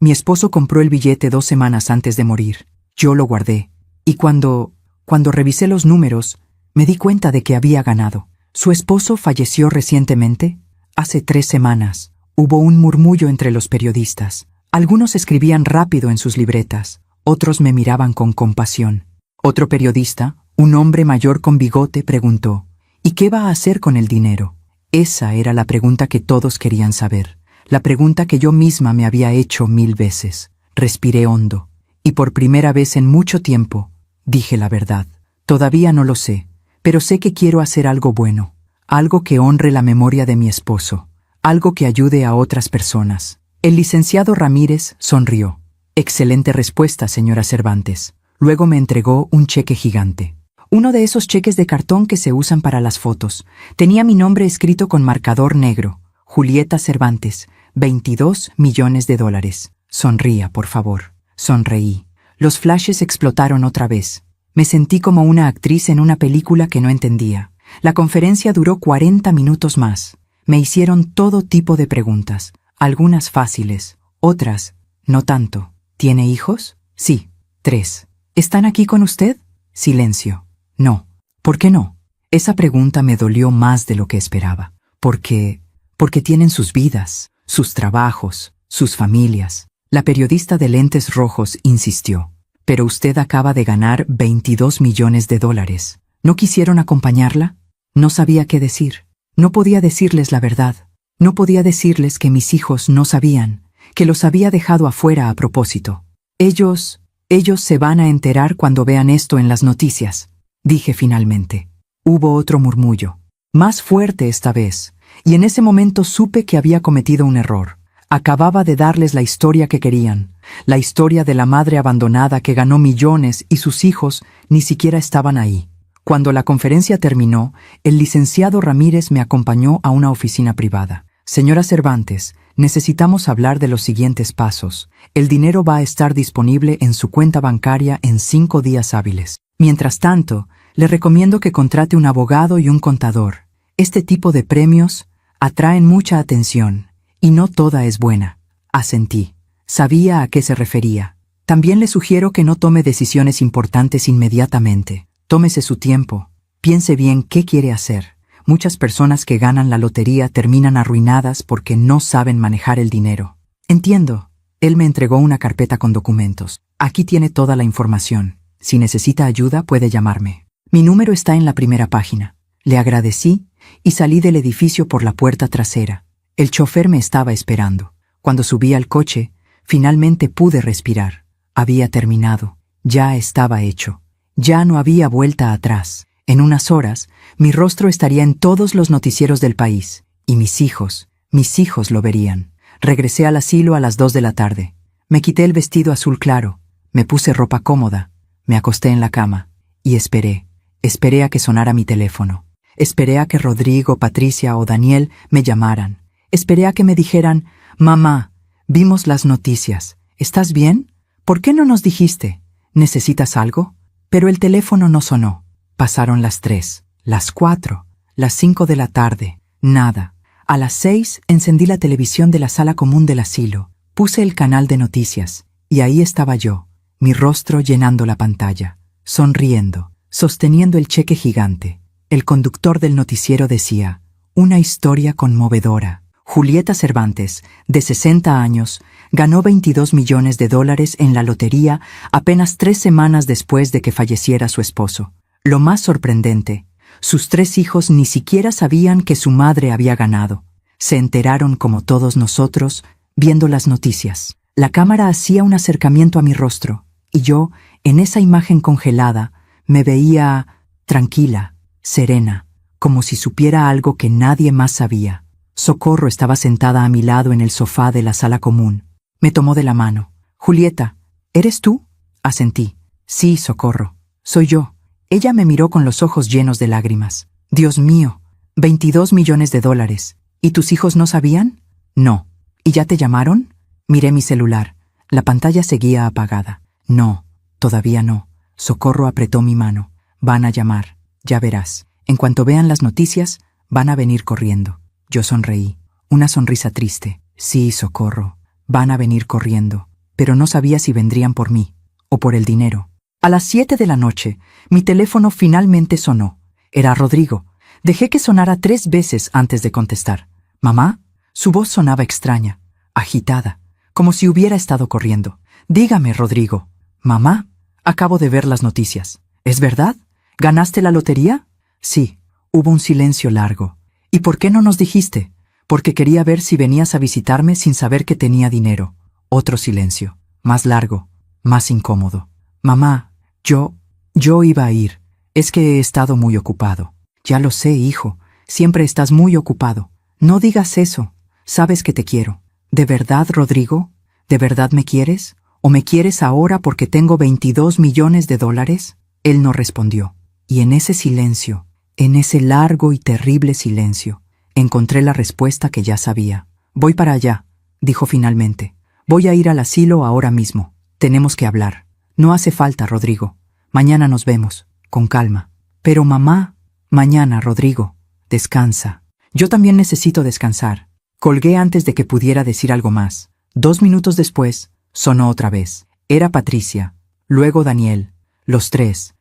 Mi esposo compró el billete 2 semanas antes de morir. Yo lo guardé. Y cuando revisé los números, me di cuenta de que había ganado. ¿Su esposo falleció recientemente?» «Hace 3 semanas». Hubo un murmullo entre los periodistas. Algunos escribían rápido en sus libretas. Otros me miraban con compasión. Otro periodista, un hombre mayor con bigote, preguntó: «¿Y qué va a hacer con el dinero?» Esa era la pregunta que todos querían saber, la pregunta que yo misma me había hecho 1000 veces. Respiré hondo, y por primera vez en mucho tiempo, dije la verdad. Todavía no lo sé, pero sé que quiero hacer algo bueno, algo que honre la memoria de mi esposo, algo que ayude a otras personas. El licenciado Ramírez sonrió. Excelente respuesta, señora Cervantes. Luego me entregó un cheque gigante. Uno de esos cheques de cartón que se usan para las fotos. Tenía mi nombre escrito con marcador negro. Julieta Cervantes, 22 millones de dólares. Sonría, por favor. Sonreí. Los flashes explotaron otra vez. Me sentí como una actriz en una película que no entendía. La conferencia duró 40 minutos más. Me hicieron todo tipo de preguntas. Algunas fáciles, otras no tanto. ¿Tiene hijos? Sí, 3. ¿Están aquí con usted? Silencio. No. ¿Por qué no? Esa pregunta me dolió más de lo que esperaba. Porque tienen sus vidas, sus trabajos, sus familias. La periodista de lentes rojos insistió. Pero usted acaba de ganar 22 millones de dólares. ¿No quisieron acompañarla? No sabía qué decir. No podía decirles la verdad. No podía decirles que mis hijos no sabían, que los había dejado afuera a propósito. Ellos se van a enterar cuando vean esto en las noticias, dije finalmente. Hubo otro murmullo, más fuerte esta vez, y en ese momento supe que había cometido un error. Acababa de darles la historia que querían, la historia de la madre abandonada que ganó millones y sus hijos ni siquiera estaban ahí. Cuando la conferencia terminó, el licenciado Ramírez me acompañó a una oficina privada. Señora Cervantes, necesitamos hablar de los siguientes pasos. El dinero va a estar disponible en su cuenta bancaria en 5 días hábiles. Mientras tanto, le recomiendo que contrate un abogado y un contador. Este tipo de premios atraen mucha atención, y no toda es buena. Asentí. Sabía a qué se refería. También le sugiero que no tome decisiones importantes inmediatamente. Tómese su tiempo. Piense bien qué quiere hacer. Muchas personas que ganan la lotería terminan arruinadas porque no saben manejar el dinero. Entiendo. Él me entregó una carpeta con documentos. Aquí tiene toda la información. Si necesita ayuda, puede llamarme. Mi número está en la primera página. Le agradecí y salí del edificio por la puerta trasera. El chofer me estaba esperando. Cuando subí al coche, finalmente pude respirar. Había terminado. Ya estaba hecho. Ya no había vuelta atrás. En unas horas, mi rostro estaría en todos los noticieros del país. Y mis hijos lo verían. Regresé al asilo a las 2 de la tarde. Me quité el vestido azul claro. Me puse ropa cómoda. Me acosté en la cama. Y esperé. Esperé a que sonara mi teléfono. Esperé a que Rodrigo, Patricia o Daniel me llamaran. Esperé a que me dijeran, «Mamá, vimos las noticias. ¿Estás bien? ¿Por qué no nos dijiste? ¿Necesitas algo?» Pero el teléfono no sonó. Pasaron las 3, las 4, las 5 de la tarde. Nada. A las 6 encendí la televisión de la sala común del asilo. Puse el canal de noticias. Y ahí estaba yo, mi rostro llenando la pantalla, sonriendo, sosteniendo el cheque gigante. El conductor del noticiero decía, «Una historia conmovedora». Julieta Cervantes, de 60 años, ganó 22 millones de dólares en la lotería apenas 3 semanas después de que falleciera su esposo. Lo más sorprendente, sus 3 hijos ni siquiera sabían que su madre había ganado. Se enteraron como todos nosotros, viendo las noticias. La cámara hacía un acercamiento a mi rostro, y yo, en esa imagen congelada, me veía tranquila, serena, como si supiera algo que nadie más sabía. Socorro estaba sentada a mi lado en el sofá de la sala común. Me tomó de la mano. «Julieta, ¿eres tú?» Asentí. «Sí, Socorro, soy yo». Ella me miró con los ojos llenos de lágrimas. «Dios mío, 22 millones de dólares. ¿Y tus hijos no sabían?» «No». «¿Y ya te llamaron?» Miré mi celular. La pantalla seguía apagada. «No, todavía no». Socorro apretó mi mano. «Van a llamar. Ya verás. En cuanto vean las noticias, van a venir corriendo». Yo sonreí. Una sonrisa triste. «Sí, Socorro. Van a venir corriendo». Pero no sabía si vendrían por mí o por el dinero. A las 7 de la noche, mi teléfono finalmente sonó. Era Rodrigo. Dejé que sonara 3 veces antes de contestar. «¿Mamá?» Su voz sonaba extraña, agitada, como si hubiera estado corriendo. «Dígame, Rodrigo». «Mamá, acabo de ver las noticias. ¿Es verdad? ¿Ganaste la lotería?» Sí. Hubo un silencio largo. ¿Y por qué no nos dijiste? Porque quería ver si venías a visitarme sin saber que tenía dinero. Otro silencio, más largo, más incómodo. Mamá, yo iba a ir. Es que he estado muy ocupado. Ya lo sé, hijo. Siempre estás muy ocupado. No digas eso. Sabes que te quiero. ¿De verdad, Rodrigo? ¿De verdad me quieres? ¿O me quieres ahora porque tengo 22 millones de dólares? Él no respondió. Y en ese silencio, en ese largo y terrible silencio, encontré la respuesta que ya sabía. Voy para allá, dijo finalmente. Voy a ir al asilo ahora mismo. Tenemos que hablar. No hace falta, Rodrigo. Mañana nos vemos, con calma. Pero mamá, mañana, Rodrigo. Descansa. Yo también necesito descansar. Colgué antes de que pudiera decir algo más. 2 minutos después, sonó otra vez. Era Patricia. Luego Daniel. Los tres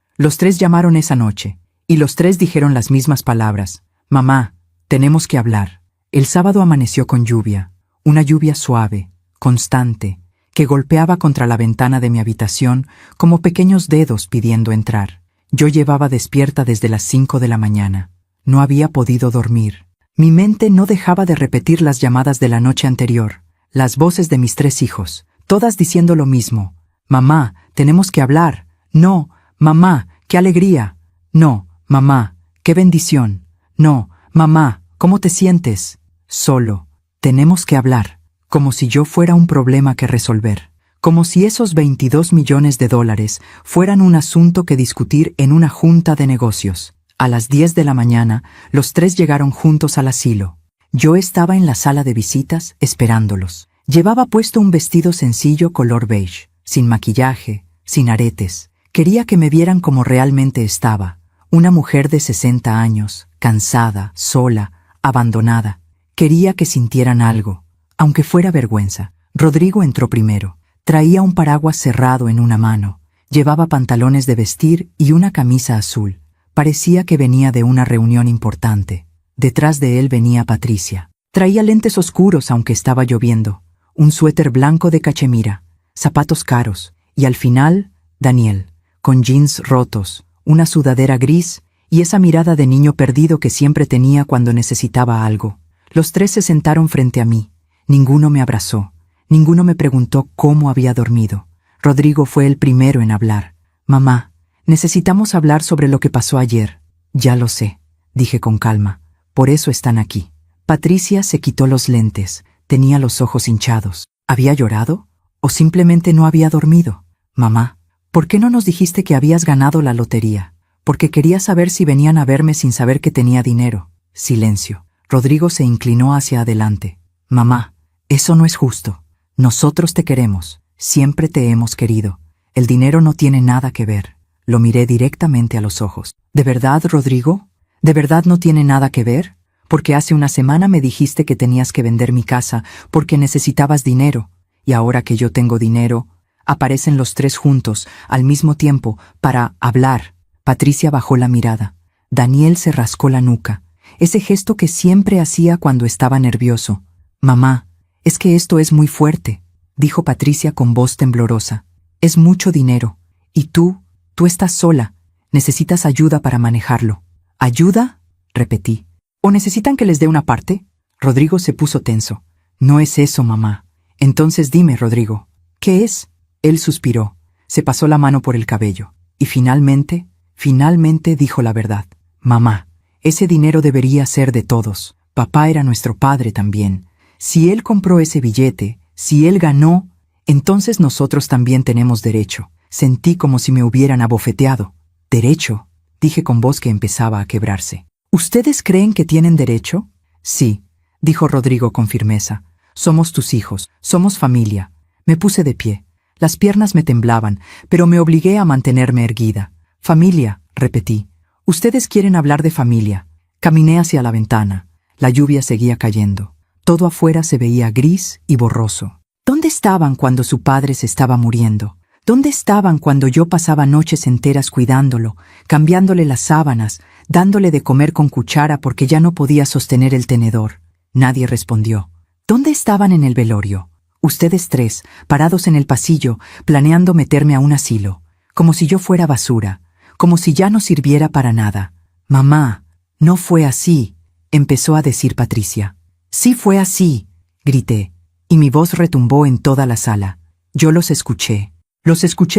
llamaron esa noche. Y los tres dijeron las mismas palabras. Mamá, tenemos que hablar. El sábado amaneció con lluvia. Una lluvia suave, constante, que golpeaba contra la ventana de mi habitación como pequeños dedos pidiendo entrar. Yo llevaba despierta desde las 5 de la mañana. No había podido dormir. Mi mente no dejaba de repetir las llamadas de la noche anterior, las voces de mis 3 hijos, todas diciendo lo mismo. Mamá, tenemos que hablar. No, mamá, qué alegría. No, mamá, qué bendición. No, mamá, ¿cómo te sientes? Solo, tenemos que hablar. Como si yo fuera un problema que resolver. Como si esos 22 millones de dólares fueran un asunto que discutir en una junta de negocios. A las 10 de la mañana, los 3 llegaron juntos al asilo. Yo estaba en la sala de visitas esperándolos. Llevaba puesto un vestido sencillo color beige, sin maquillaje, sin aretes. Quería que me vieran como realmente estaba. Una mujer de 60 años, cansada, sola, abandonada. Quería que sintieran algo, aunque fuera vergüenza. Rodrigo entró primero. Traía un paraguas cerrado en una mano. Llevaba pantalones de vestir y una camisa azul. Parecía que venía de una reunión importante. Detrás de él venía Patricia. Traía lentes oscuros aunque estaba lloviendo, un suéter blanco de cachemira, zapatos caros, y al final, Daniel, con jeans rotos, una sudadera gris y esa mirada de niño perdido que siempre tenía cuando necesitaba algo. Los 3 se sentaron frente a mí. Ninguno me abrazó. Ninguno me preguntó cómo había dormido. Rodrigo fue el primero en hablar. Mamá, necesitamos hablar sobre lo que pasó ayer. Ya lo sé, dije con calma. Por eso están aquí. Patricia se quitó los lentes. Tenía los ojos hinchados. ¿Había llorado? ¿O simplemente no había dormido? Mamá, ¿por qué no nos dijiste que habías ganado la lotería? Porque quería saber si venían a verme sin saber que tenía dinero. Silencio. Rodrigo se inclinó hacia adelante. Mamá, eso no es justo. Nosotros te queremos. Siempre te hemos querido. El dinero no tiene nada que ver. Lo miré directamente a los ojos. ¿De verdad, Rodrigo? ¿De verdad no tiene nada que ver? Porque hace una semana me dijiste que tenías que vender mi casa porque necesitabas dinero. Y ahora que yo tengo dinero, aparecen los 3 juntos, al mismo tiempo, para hablar. Patricia bajó la mirada. Daniel se rascó la nuca. Ese gesto que siempre hacía cuando estaba nervioso. Mamá, es que esto es muy fuerte, dijo Patricia con voz temblorosa. Es mucho dinero. Y tú estás sola. Necesitas ayuda para manejarlo. ¿Ayuda? Repetí. ¿O necesitan que les dé una parte? Rodrigo se puso tenso. No es eso, mamá. Entonces dime, Rodrigo. ¿Qué es? Él suspiró. Se pasó la mano por el cabello. Y finalmente dijo la verdad. Mamá, ese dinero debería ser de todos. Papá era nuestro padre también. Si él compró ese billete, si él ganó, entonces nosotros también tenemos derecho. Sentí como si me hubieran abofeteado. ¿Derecho? Dije con voz que empezaba a quebrarse. ¿Ustedes creen que tienen derecho? Sí, dijo Rodrigo con firmeza. Somos tus hijos, somos familia. Me puse de pie. Las piernas me temblaban, pero me obligué a mantenerme erguida. Familia, repetí. Ustedes quieren hablar de familia. Caminé hacia la ventana. La lluvia seguía cayendo. Todo afuera se veía gris y borroso. ¿Dónde estaban cuando su padre se estaba muriendo? ¿Dónde estaban cuando yo pasaba noches enteras cuidándolo, cambiándole las sábanas, dándole de comer con cuchara porque ya no podía sostener el tenedor? Nadie respondió. ¿Dónde estaban en el velorio? Ustedes 3, parados en el pasillo, planeando meterme a un asilo, como si yo fuera basura, como si ya no sirviera para nada. Mamá, no fue así. empezó a decir Patricia. Sí fue así, grité, y mi voz retumbó en toda la sala. Yo los escuché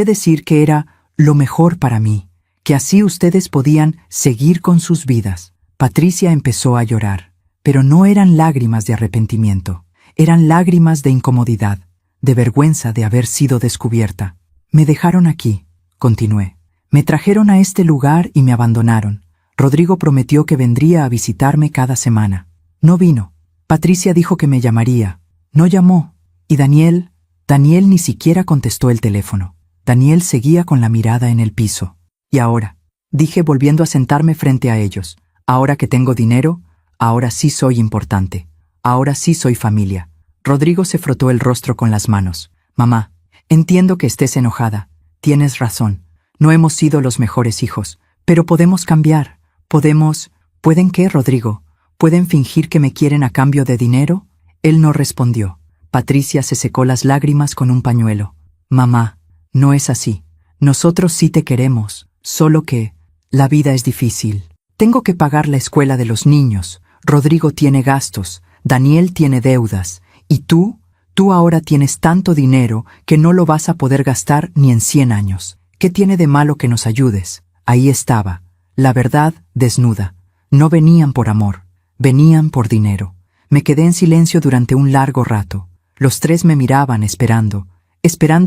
decir que era lo mejor para mí, que así ustedes podían seguir con sus vidas. Patricia empezó a llorar, pero no eran lágrimas de arrepentimiento, eran lágrimas de incomodidad, de vergüenza de haber sido descubierta. Me dejaron aquí, continué. Me trajeron a este lugar y me abandonaron. Rodrigo prometió que vendría a visitarme cada semana. No vino. Patricia dijo que me llamaría. No llamó. Y Daniel ni siquiera contestó el teléfono. Daniel seguía con la mirada en el piso. Y ahora, dije volviendo a sentarme frente a ellos, ahora que tengo dinero, ahora sí soy importante. Ahora sí soy familia. Rodrigo se frotó el rostro con las manos. Mamá, entiendo que estés enojada. Tienes razón. No hemos sido los mejores hijos, pero podemos cambiar. ¿Pueden qué, Rodrigo? ¿Pueden fingir que me quieren a cambio de dinero? Él no respondió. Patricia se secó las lágrimas con un pañuelo. Mamá, no es así. Nosotros sí te queremos, solo que la vida es difícil. Tengo que pagar la escuela de los niños. Rodrigo tiene gastos, Daniel tiene deudas. Y tú ahora tienes tanto dinero que no lo vas a poder gastar ni en 100 años. ¿Qué tiene de malo que nos ayudes? Ahí estaba, la verdad desnuda. No venían por amor, venían por dinero. Me quedé en silencio durante un largo rato. Los tres me miraban esperando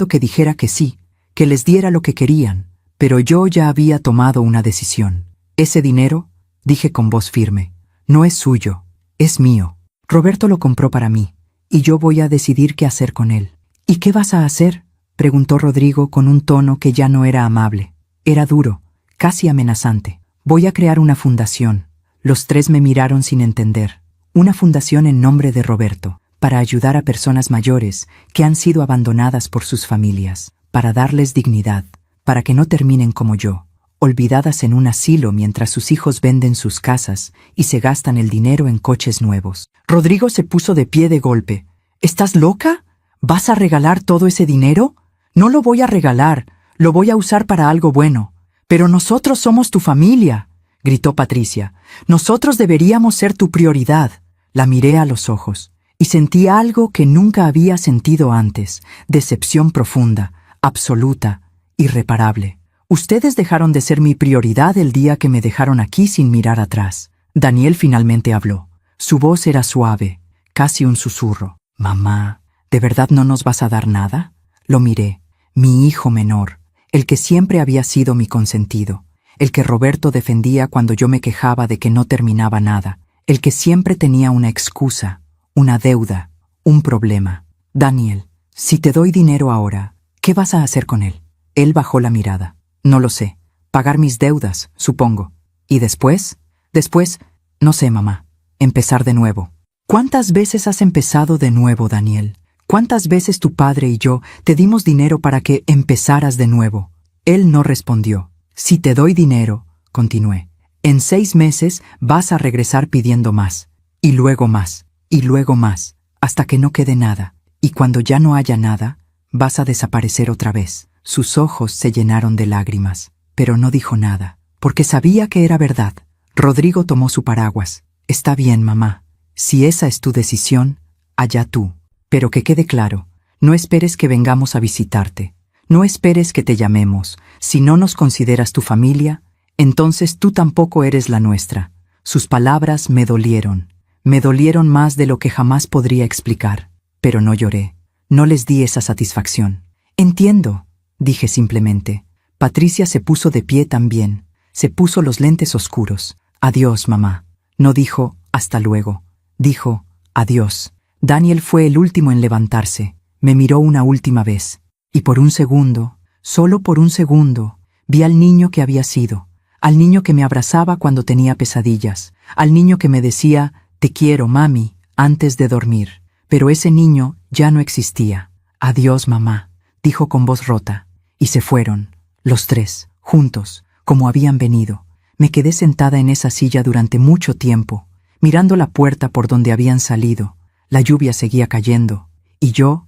que dijera que sí, que les diera lo que querían. Pero yo ya había tomado una decisión. Ese dinero, dije con voz firme, no es suyo, es mío. Roberto lo compró para mí, y yo voy a decidir qué hacer con él. ¿Y qué vas a hacer?, preguntó Rodrigo con un tono que ya no era amable. Era duro, casi amenazante. Voy a crear una fundación. Los tres me miraron sin entender. Una fundación en nombre de Roberto, para ayudar a personas mayores que han sido abandonadas por sus familias, para darles dignidad, para que no terminen como yo, olvidadas en un asilo mientras sus hijos venden sus casas y se gastan el dinero en coches nuevos. Rodrigo se puso de pie de golpe. ¿Estás loca? ¿Vas a regalar todo ese dinero? No lo voy a regalar, lo voy a usar para algo bueno. Pero nosotros somos tu familia, gritó Patricia. Nosotros deberíamos ser tu prioridad. La miré a los ojos y sentí algo que nunca había sentido antes, decepción profunda, absoluta, irreparable. Ustedes dejaron de ser mi prioridad el día que me dejaron aquí sin mirar atrás. Daniel finalmente habló. Su voz era suave, casi un susurro. Mamá, ¿de verdad no nos vas a dar nada? Lo miré. Mi hijo menor, el que siempre había sido mi consentido, el que Roberto defendía cuando yo me quejaba de que no terminaba nada, el que siempre tenía una excusa, una deuda, un problema. Daniel, si te doy dinero ahora, ¿qué vas a hacer con él? Él bajó la mirada. No lo sé. Pagar mis deudas, supongo. ¿Y después? Después, no sé, mamá. Empezar de nuevo. ¿Cuántas veces has empezado de nuevo, Daniel? ¿Cuántas veces tu padre y yo te dimos dinero para que empezaras de nuevo? Él no respondió. Si te doy dinero, continué, en 6 meses vas a regresar pidiendo más, y luego más, y luego más, hasta que no quede nada. Y cuando ya no haya nada, vas a desaparecer otra vez. Sus ojos se llenaron de lágrimas, pero no dijo nada, porque sabía que era verdad. Rodrigo tomó su paraguas. Está bien, mamá. Si esa es tu decisión, allá tú. Pero que quede claro, no esperes que vengamos a visitarte. No esperes que te llamemos. Si no nos consideras tu familia, entonces tú tampoco eres la nuestra. Sus palabras me dolieron. Me dolieron más de lo que jamás podría explicar. Pero no lloré. No les di esa satisfacción. Entiendo, dije simplemente. Patricia se puso de pie también. Se puso los lentes oscuros. Adiós, mamá. No dijo hasta luego. Dijo adiós. Daniel fue el último en levantarse. Me miró una última vez. Y por un segundo, solo por un segundo, vi al niño que había sido. Al niño que me abrazaba cuando tenía pesadillas. Al niño que me decía, te quiero, mami, antes de dormir. Pero ese niño ya no existía. Adiós, mamá, dijo con voz rota. Y se fueron, los tres, juntos, como habían venido. Me quedé sentada en esa silla durante mucho tiempo, mirando la puerta por donde habían salido. La lluvia seguía cayendo, y yo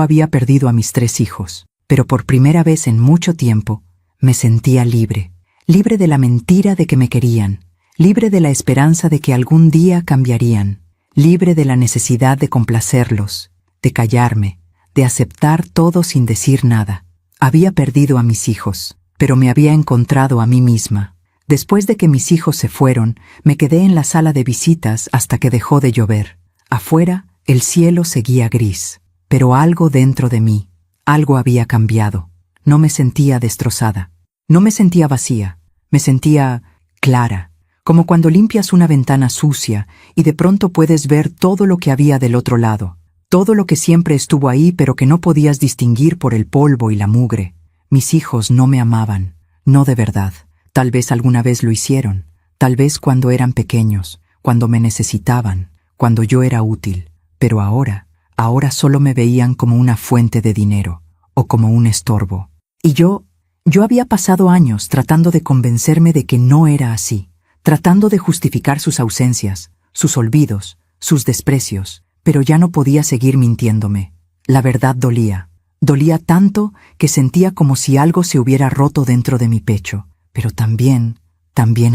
había perdido a mis 3 hijos. Pero por primera vez en mucho tiempo, me sentía libre. Libre de la mentira de que me querían. libre de la esperanza de que algún día cambiarían, libre de la necesidad de complacerlos, de callarme, de aceptar todo sin decir nada. Había perdido a mis hijos, pero me había encontrado a mí misma. Después de que mis hijos se fueron, me quedé en la sala de visitas hasta que dejó de llover. Afuera, el cielo seguía gris, pero algo dentro de mí, algo había cambiado. No me sentía destrozada, no me sentía vacía, me sentía clara, como cuando limpias una ventana sucia y de pronto puedes ver todo lo que había del otro lado, todo lo que siempre estuvo ahí pero que no podías distinguir por el polvo y la mugre. Mis hijos no me amaban, no de verdad. Tal vez alguna vez lo hicieron, tal vez cuando eran pequeños, cuando me necesitaban, cuando yo era útil, pero ahora solo me veían como una fuente de dinero, o como un estorbo. Y yo había pasado años tratando de convencerme de que no era así, tratando de justificar sus ausencias, sus olvidos, sus desprecios, pero ya no podía seguir mintiéndome. La verdad dolía tanto que sentía como si algo se hubiera roto dentro de mi pecho. Pero también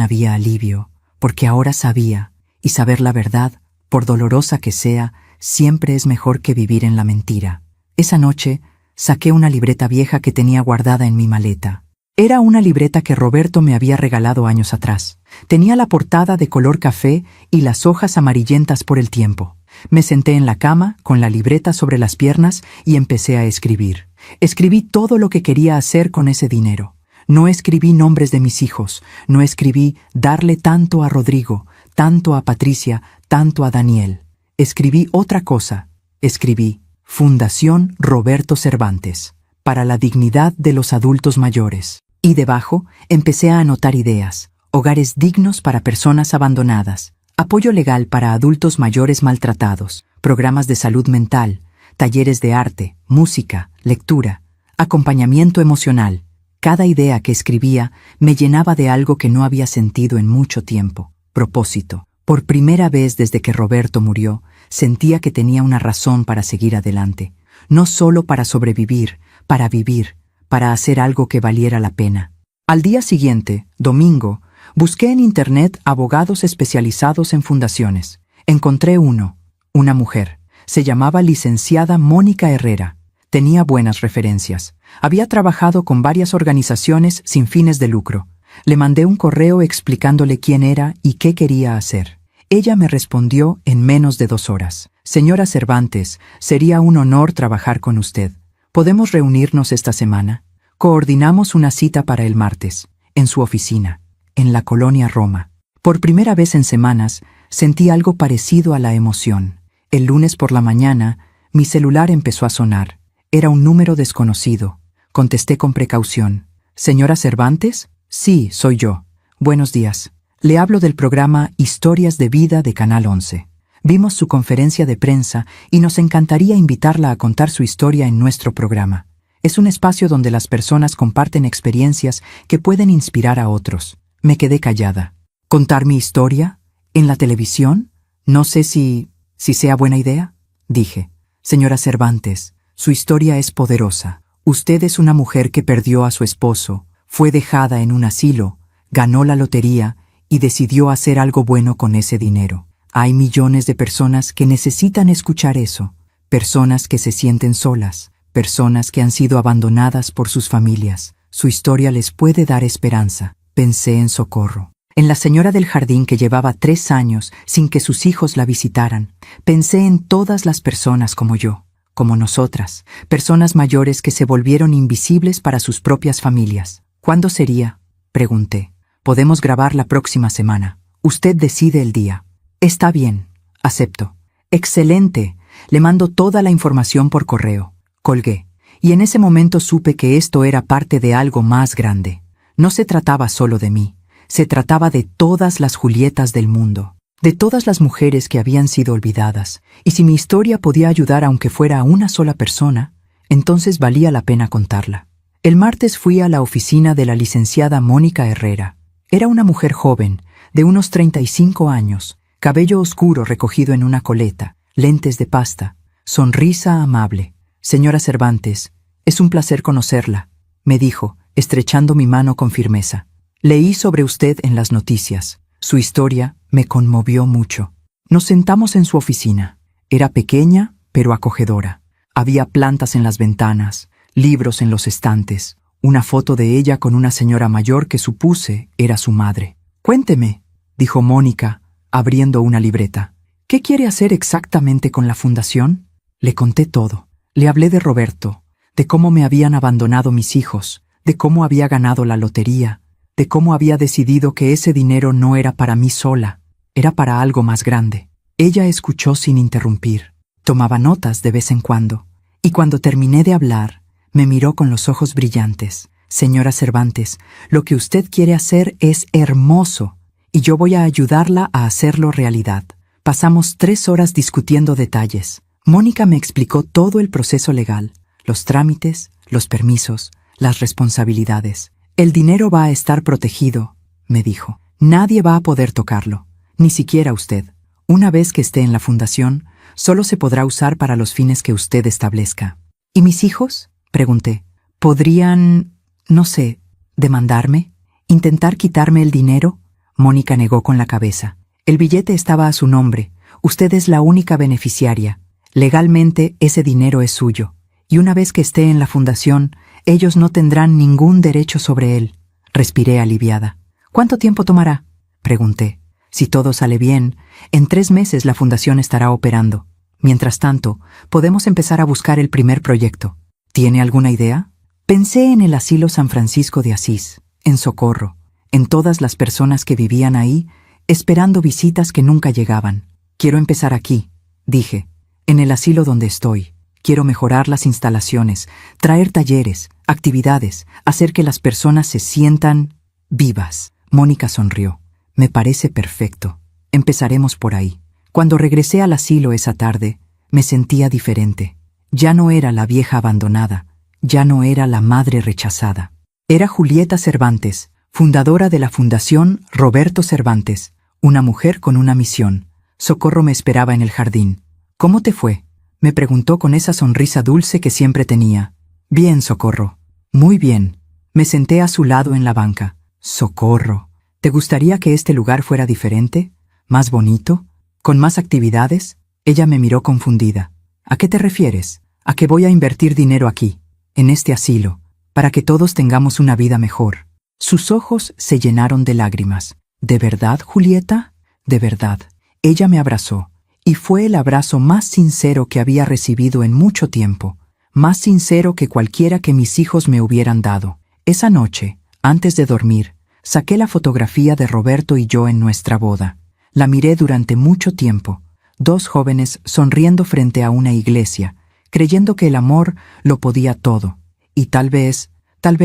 había alivio, porque ahora sabía, y saber la verdad, por dolorosa que sea, siempre es mejor que vivir en la mentira. Esa noche, saqué una libreta vieja que tenía guardada en mi maleta. Era una libreta que Roberto me había regalado años atrás. Tenía la portada de color café y las hojas amarillentas por el tiempo. Me senté en la cama, con la libreta sobre las piernas, y empecé a escribir. Escribí todo lo que quería hacer con ese dinero. No escribí nombres de mis hijos, no escribí darle tanto a Rodrigo, tanto a Patricia, tanto a Daniel. Escribí otra cosa. Escribí Fundación Roberto Cervantes, para la dignidad de los adultos mayores. Y debajo empecé a anotar ideas: hogares dignos para personas abandonadas, apoyo legal para adultos mayores maltratados, programas de salud mental, talleres de arte, música, lectura, acompañamiento emocional. Cada idea que escribía me llenaba de algo que no había sentido en mucho tiempo: propósito. Por primera vez desde que Roberto murió, sentía que tenía una razón para seguir adelante, no solo para sobrevivir, para vivir, para hacer algo que valiera la pena. Al día siguiente, domingo, busqué en internet abogados especializados en fundaciones. Encontré uno, una mujer. Se llamaba licenciada Mónica Herrera. Tenía buenas referencias. Había trabajado con varias organizaciones sin fines de lucro. Le mandé un correo explicándole quién era y qué quería hacer. Ella me respondió en menos de 2 horas. Señora Cervantes, sería un honor trabajar con usted. ¿Podemos reunirnos esta semana? Coordinamos una cita para el martes, en su oficina, en la colonia Roma. Por primera vez en semanas, sentí algo parecido a la emoción. El lunes por la mañana, mi celular empezó a sonar. Era un número desconocido. Contesté con precaución. ¿Señora Cervantes? Sí, soy yo. Buenos días. Le hablo del programa Historias de Vida de Canal 11. Vimos su conferencia de prensa y nos encantaría invitarla a contar su historia en nuestro programa. Es un espacio donde las personas comparten experiencias que pueden inspirar a otros. Me quedé callada. ¿Contar mi historia? ¿En la televisión? No sé si sea buena idea, dije. Señora Cervantes, su historia es poderosa. Usted es una mujer que perdió a su esposo, fue dejada en un asilo, ganó la lotería y decidió hacer algo bueno con ese dinero. Hay millones de personas que necesitan escuchar eso, personas que se sienten solas, personas que han sido abandonadas por sus familias. Su historia les puede dar esperanza. Pensé en Socorro, en la señora del jardín que llevaba 3 años sin que sus hijos la visitaran. Pensé en todas las personas como yo, como nosotras, personas mayores que se volvieron invisibles para sus propias familias. ¿Cuándo sería?, pregunté. Podemos grabar la próxima semana. Usted decide el día. Está bien, acepto. Excelente. Le mando toda la información por correo. Colgué, y en ese momento supe que esto era parte de algo más grande. No se trataba solo de mí, se trataba de todas las Julietas del mundo, de todas las mujeres que habían sido olvidadas, y si mi historia podía ayudar aunque fuera a una sola persona, entonces valía la pena contarla. El martes fui a la oficina de la licenciada Mónica Herrera. Era una mujer joven, de unos 35 años, cabello oscuro recogido en una coleta, lentes de pasta, sonrisa amable. Señora Cervantes, es un placer conocerla, me dijo, estrechando mi mano con firmeza. Leí sobre usted en las noticias. Su historia me conmovió mucho. Nos sentamos en su oficina. Era pequeña, pero acogedora. Había plantas en las ventanas, libros en los estantes, una foto de ella con una señora mayor que supuse era su madre. «Cuénteme», dijo Mónica, abriendo una libreta. «¿Qué quiere hacer exactamente con la fundación?» Le conté todo. Le hablé de Roberto, de cómo me habían abandonado mis hijos, de cómo había ganado la lotería, de cómo había decidido que ese dinero no era para mí sola, era para algo más grande. Ella escuchó sin interrumpir. Tomaba notas de vez en cuando, y cuando terminé de hablar, me miró con los ojos brillantes. «Señora Cervantes, lo que usted quiere hacer es hermoso, y yo voy a ayudarla a hacerlo realidad». Pasamos 3 horas discutiendo detalles. Mónica me explicó todo el proceso legal, los trámites, los permisos, las responsabilidades. «El dinero va a estar protegido», me dijo. «Nadie va a poder tocarlo, ni siquiera usted. Una vez que esté en la fundación, solo se podrá usar para los fines que usted establezca». «¿Y mis hijos?», pregunté. «¿Podrían, no sé, demandarme? ¿Intentar quitarme el dinero?». Mónica negó con la cabeza. «El billete estaba a su nombre. Usted es la única beneficiaria. Legalmente ese dinero es suyo. Y una vez que esté en la fundación, ellos no tendrán ningún derecho sobre él». Respiré aliviada. «¿Cuánto tiempo tomará?», pregunté. «Si todo sale bien, en 3 meses la fundación estará operando. Mientras tanto, podemos empezar a buscar el primer proyecto». «¿Tiene alguna idea?». Pensé en el asilo San Francisco de Asís, en Socorro, en todas las personas que vivían ahí, esperando visitas que nunca llegaban. «Quiero empezar aquí», dije, «en el asilo donde estoy. Quiero mejorar las instalaciones, traer talleres, actividades, hacer que las personas se sientan vivas». Mónica sonrió. «Me parece perfecto. Empezaremos por ahí». Cuando regresé al asilo esa tarde, me sentía diferente. Ya no era la vieja abandonada, ya no era la madre rechazada. Era Julieta Cervantes, fundadora de la Fundación Roberto Cervantes, una mujer con una misión. Socorro me esperaba en el jardín. «¿Cómo te fue?», me preguntó con esa sonrisa dulce que siempre tenía. «Bien, Socorro». «Muy bien». Me senté a su lado en la banca. «Socorro, ¿te gustaría que este lugar fuera diferente? ¿Más bonito? ¿Con más actividades?». Ella me miró confundida. «¿A qué te refieres?». «A que voy a invertir dinero aquí, en este asilo, para que todos tengamos una vida mejor». Sus ojos se llenaron de lágrimas. «¿De verdad, Julieta?». «De verdad». Ella me abrazó, y fue el abrazo más sincero que había recibido en mucho tiempo, más sincero que cualquiera que mis hijos me hubieran dado. Esa noche, antes de dormir, saqué la fotografía de Roberto y yo en nuestra boda. La miré durante mucho tiempo, 2 jóvenes sonriendo frente a una iglesia, creyendo que el amor lo podía todo. Y tal vez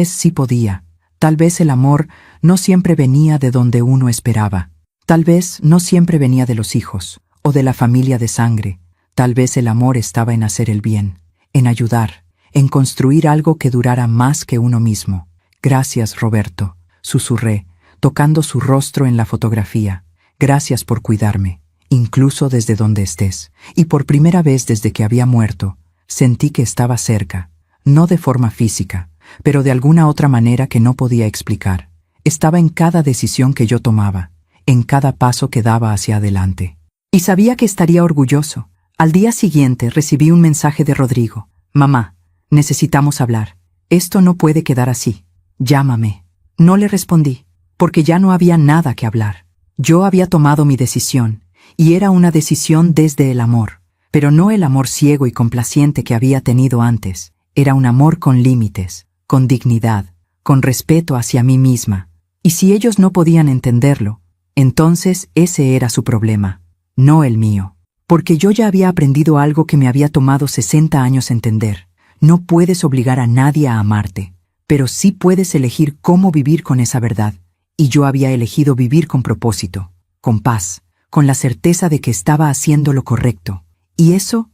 sí podía. Tal vez el amor no siempre venía de donde uno esperaba. Tal vez no siempre venía de los hijos, o de la familia de sangre. Tal vez el amor estaba en hacer el bien, en ayudar, en construir algo que durara más que uno mismo. «Gracias, Roberto», susurré, tocando su rostro en la fotografía. «Gracias por cuidarme, incluso desde donde estés». Y por primera vez desde que había muerto, sentí que estaba cerca, no de forma física, pero de alguna otra manera que no podía explicar. Estaba en cada decisión que yo tomaba, en cada paso que daba hacia adelante. Y sabía que estaría orgulloso. Al día siguiente recibí un mensaje de Rodrigo. «Mamá, necesitamos hablar. Esto no puede quedar así. Llámame». No le respondí, porque ya no había nada que hablar. Yo había tomado mi decisión, y era una decisión desde el amor, pero no el amor ciego y complaciente que había tenido antes. Era un amor con límites, con dignidad, con respeto hacia mí misma. Y si ellos no podían entenderlo, entonces ese era su problema, no el mío. Porque yo ya había aprendido algo que me había tomado 60 años entender. No puedes obligar a nadie a amarte, pero sí puedes elegir cómo vivir con esa verdad. Y yo había elegido vivir con propósito, con paz, con la certeza de que estaba haciendo lo correcto. Y eso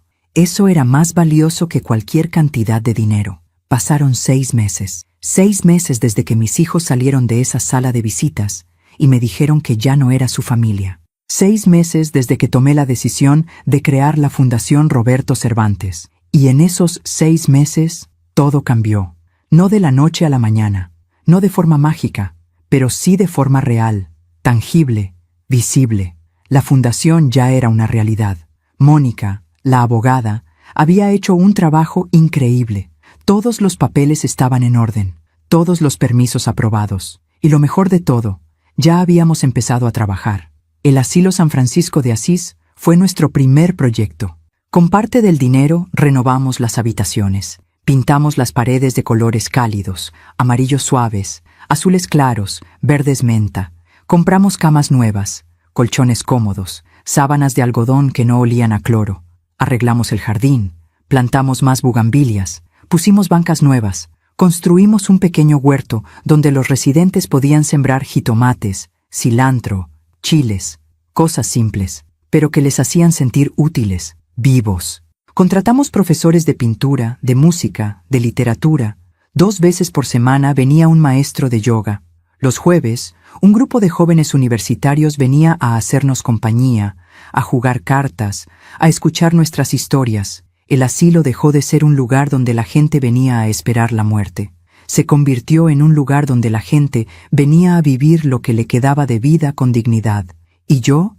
era más valioso que cualquier cantidad de dinero. Pasaron 6 meses. 6 meses desde que mis hijos salieron de esa sala de visitas y me dijeron que ya no era su familia. 6 meses desde que tomé la decisión de crear la Fundación Roberto Cervantes. Y en esos 6 meses, todo cambió. No de la noche a la mañana, no de forma mágica, pero sí de forma real, tangible, visible. La fundación ya era una realidad. Mónica, la abogada, había hecho un trabajo increíble. Todos los papeles estaban en orden, todos los permisos aprobados. Y lo mejor de todo, ya habíamos empezado a trabajar. El Asilo San Francisco de Asís fue nuestro primer proyecto. Con parte del dinero renovamos las habitaciones, pintamos las paredes de colores cálidos, amarillos suaves, azules claros, verdes menta. Compramos camas nuevas, colchones cómodos, sábanas de algodón que no olían a cloro. Arreglamos el jardín, plantamos más bugambilias, pusimos bancas nuevas, construimos un pequeño huerto donde los residentes podían sembrar jitomates, cilantro, chiles, cosas simples, pero que les hacían sentir útiles, vivos. Contratamos profesores de pintura, de música, de literatura. 2 veces por semana venía un maestro de yoga. Los jueves, un grupo de jóvenes universitarios venía a hacernos compañía, a jugar cartas, a escuchar nuestras historias. El asilo dejó de ser un lugar donde la gente venía a esperar la muerte. Se convirtió en un lugar donde la gente venía a vivir lo que le quedaba de vida con dignidad. Y yo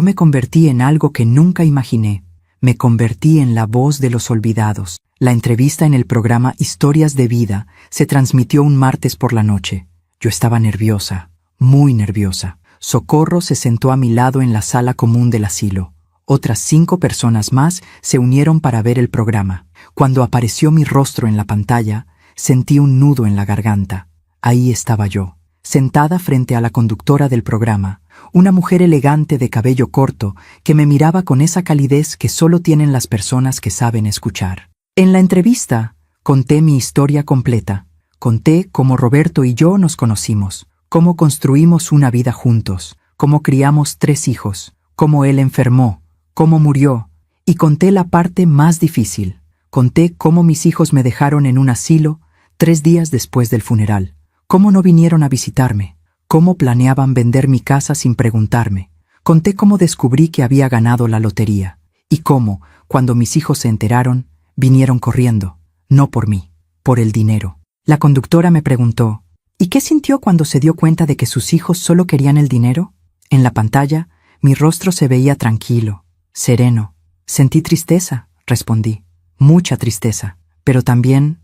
me convertí en algo que nunca imaginé. Me convertí en la voz de los olvidados. La entrevista en el programa Historias de Vida se transmitió un martes por la noche. Yo estaba nerviosa, muy nerviosa. Socorro se sentó a mi lado en la sala común del asilo. Otras 5 personas más se unieron para ver el programa. Cuando apareció mi rostro en la pantalla, sentí un nudo en la garganta. Ahí estaba yo, sentada frente a la conductora del programa, una mujer elegante de cabello corto que me miraba con esa calidez que solo tienen las personas que saben escuchar. En la entrevista, conté mi historia completa. Conté cómo Roberto y yo nos conocimos, cómo construimos una vida juntos, cómo criamos 3 hijos, cómo él enfermó, cómo murió, y conté la parte más difícil. Conté cómo mis hijos me dejaron en un asilo 3 días después del funeral, cómo no vinieron a visitarme, cómo planeaban vender mi casa sin preguntarme. Conté cómo descubrí que había ganado la lotería, y cómo, cuando mis hijos se enteraron, vinieron corriendo, no por mí, por el dinero. La conductora me preguntó, ¿y qué sintió cuando se dio cuenta de que sus hijos solo querían el dinero? En la pantalla, mi rostro se veía tranquilo, sereno. Sentí tristeza, respondí. Mucha tristeza. Pero también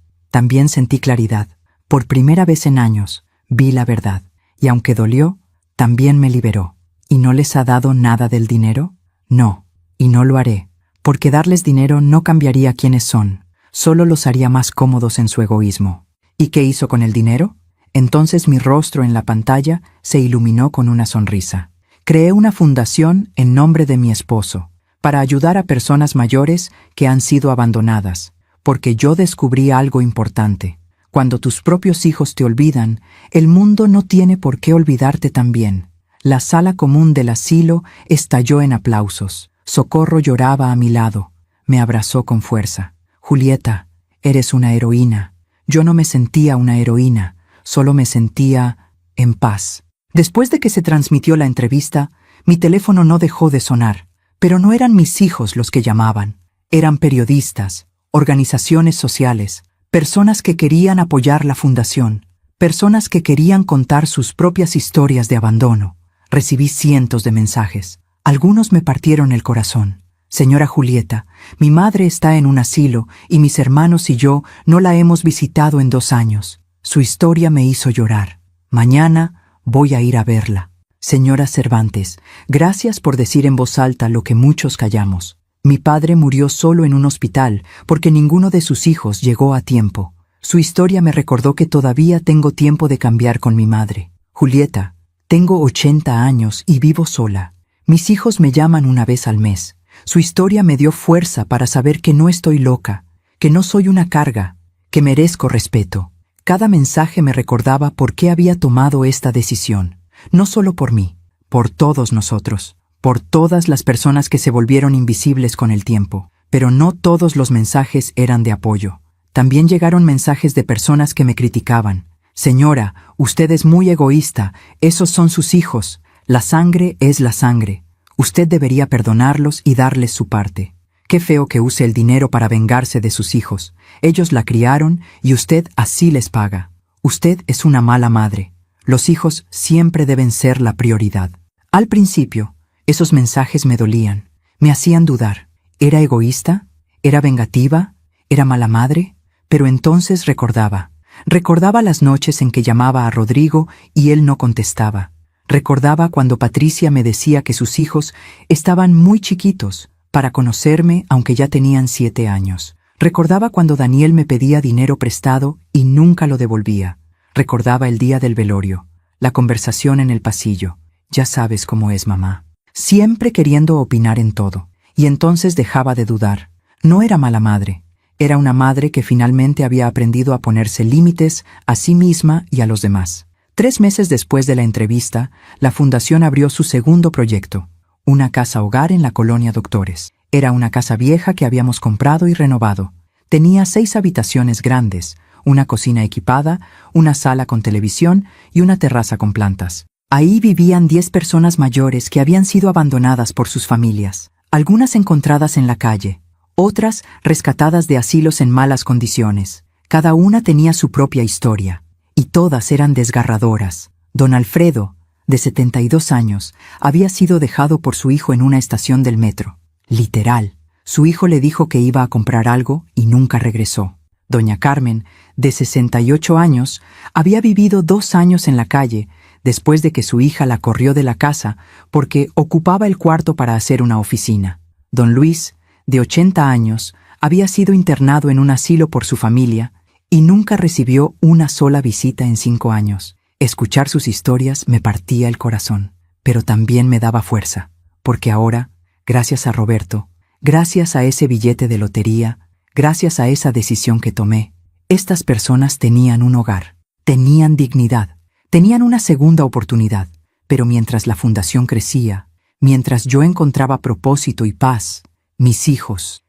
sentí claridad. Por primera vez en años, vi la verdad. Y aunque dolió, también me liberó. ¿Y no les ha dado nada del dinero? No, y no lo haré. Porque darles dinero no cambiaría quiénes son. Solo los haría más cómodos en su egoísmo. ¿Y qué hizo con el dinero? Entonces mi rostro en la pantalla se iluminó con una sonrisa. Creé una fundación en nombre de mi esposo, para ayudar a personas mayores que han sido abandonadas, porque yo descubrí algo importante. Cuando tus propios hijos te olvidan, el mundo no tiene por qué olvidarte también. La sala común del asilo estalló en aplausos. Socorro lloraba a mi lado. Me abrazó con fuerza. Julieta, eres una heroína. Yo no me sentía una heroína, solo me sentía en paz. Después de que se transmitió la entrevista, mi teléfono no dejó de sonar. Pero no eran mis hijos los que llamaban. Eran periodistas, organizaciones sociales, personas que querían apoyar la fundación, personas que querían contar sus propias historias de abandono. Recibí cientos de mensajes. Algunos me partieron el corazón. Señora Julieta, mi madre está en un asilo y mis hermanos y yo no la hemos visitado en 2 años. Su historia me hizo llorar. Mañana voy a ir a verla. Señora Cervantes, gracias por decir en voz alta lo que muchos callamos. Mi padre murió solo en un hospital porque ninguno de sus hijos llegó a tiempo. Su historia me recordó que todavía tengo tiempo de cambiar con mi madre. Julieta, tengo 80 años y vivo sola. Mis hijos me llaman una vez al mes. Su historia me dio fuerza para saber que no estoy loca, que no soy una carga, que merezco respeto. Cada mensaje me recordaba por qué había tomado esta decisión. No solo por mí, por todos nosotros, por todas las personas que se volvieron invisibles con el tiempo. Pero no todos los mensajes eran de apoyo. También llegaron mensajes de personas que me criticaban. Señora, usted es muy egoísta, esos son sus hijos, la sangre es la sangre. Usted debería perdonarlos y darles su parte. Qué feo que use el dinero para vengarse de sus hijos. Ellos la criaron y usted así les paga. Usted es una mala madre. Los hijos siempre deben ser la prioridad. Al principio, esos mensajes me dolían, me hacían dudar. ¿Era egoísta? ¿Era vengativa? ¿Era mala madre? Pero entonces recordaba. Recordaba las noches en que llamaba a Rodrigo y él no contestaba. Recordaba cuando Patricia me decía que sus hijos estaban muy chiquitos para conocerme aunque ya tenían 7 años. Recordaba cuando Daniel me pedía dinero prestado y nunca lo devolvía. Recordaba el día del velorio, la conversación en el pasillo. Ya sabes cómo es mamá. Siempre queriendo opinar en todo. Y entonces dejaba de dudar. No era mala madre. Era una madre que finalmente había aprendido a ponerse límites a sí misma y a los demás. 3 meses después de la entrevista, la fundación abrió su segundo proyecto, una casa hogar en la colonia Doctores. Era una casa vieja que habíamos comprado y renovado. Tenía 6 habitaciones grandes, una cocina equipada, una sala con televisión y una terraza con plantas. Ahí vivían 10 personas mayores que habían sido abandonadas por sus familias, algunas encontradas en la calle, otras rescatadas de asilos en malas condiciones. Cada una tenía su propia historia, y todas eran desgarradoras. Don Alfredo, de 72 años, había sido dejado por su hijo en una estación del metro. Literal, su hijo le dijo que iba a comprar algo y nunca regresó. Doña Carmen, de 68 años, había vivido 2 años en la calle después de que su hija la corrió de la casa porque ocupaba el cuarto para hacer una oficina. Don Luis, de 80 años, había sido internado en un asilo por su familia y nunca recibió una sola visita en 5 años. Escuchar sus historias me partía el corazón, pero también me daba fuerza, porque ahora, gracias a Roberto, gracias a ese billete de lotería, gracias a esa decisión que tomé, estas personas tenían un hogar, tenían dignidad, tenían una segunda oportunidad. Pero mientras la fundación crecía, mientras yo encontraba propósito y paz, mis hijos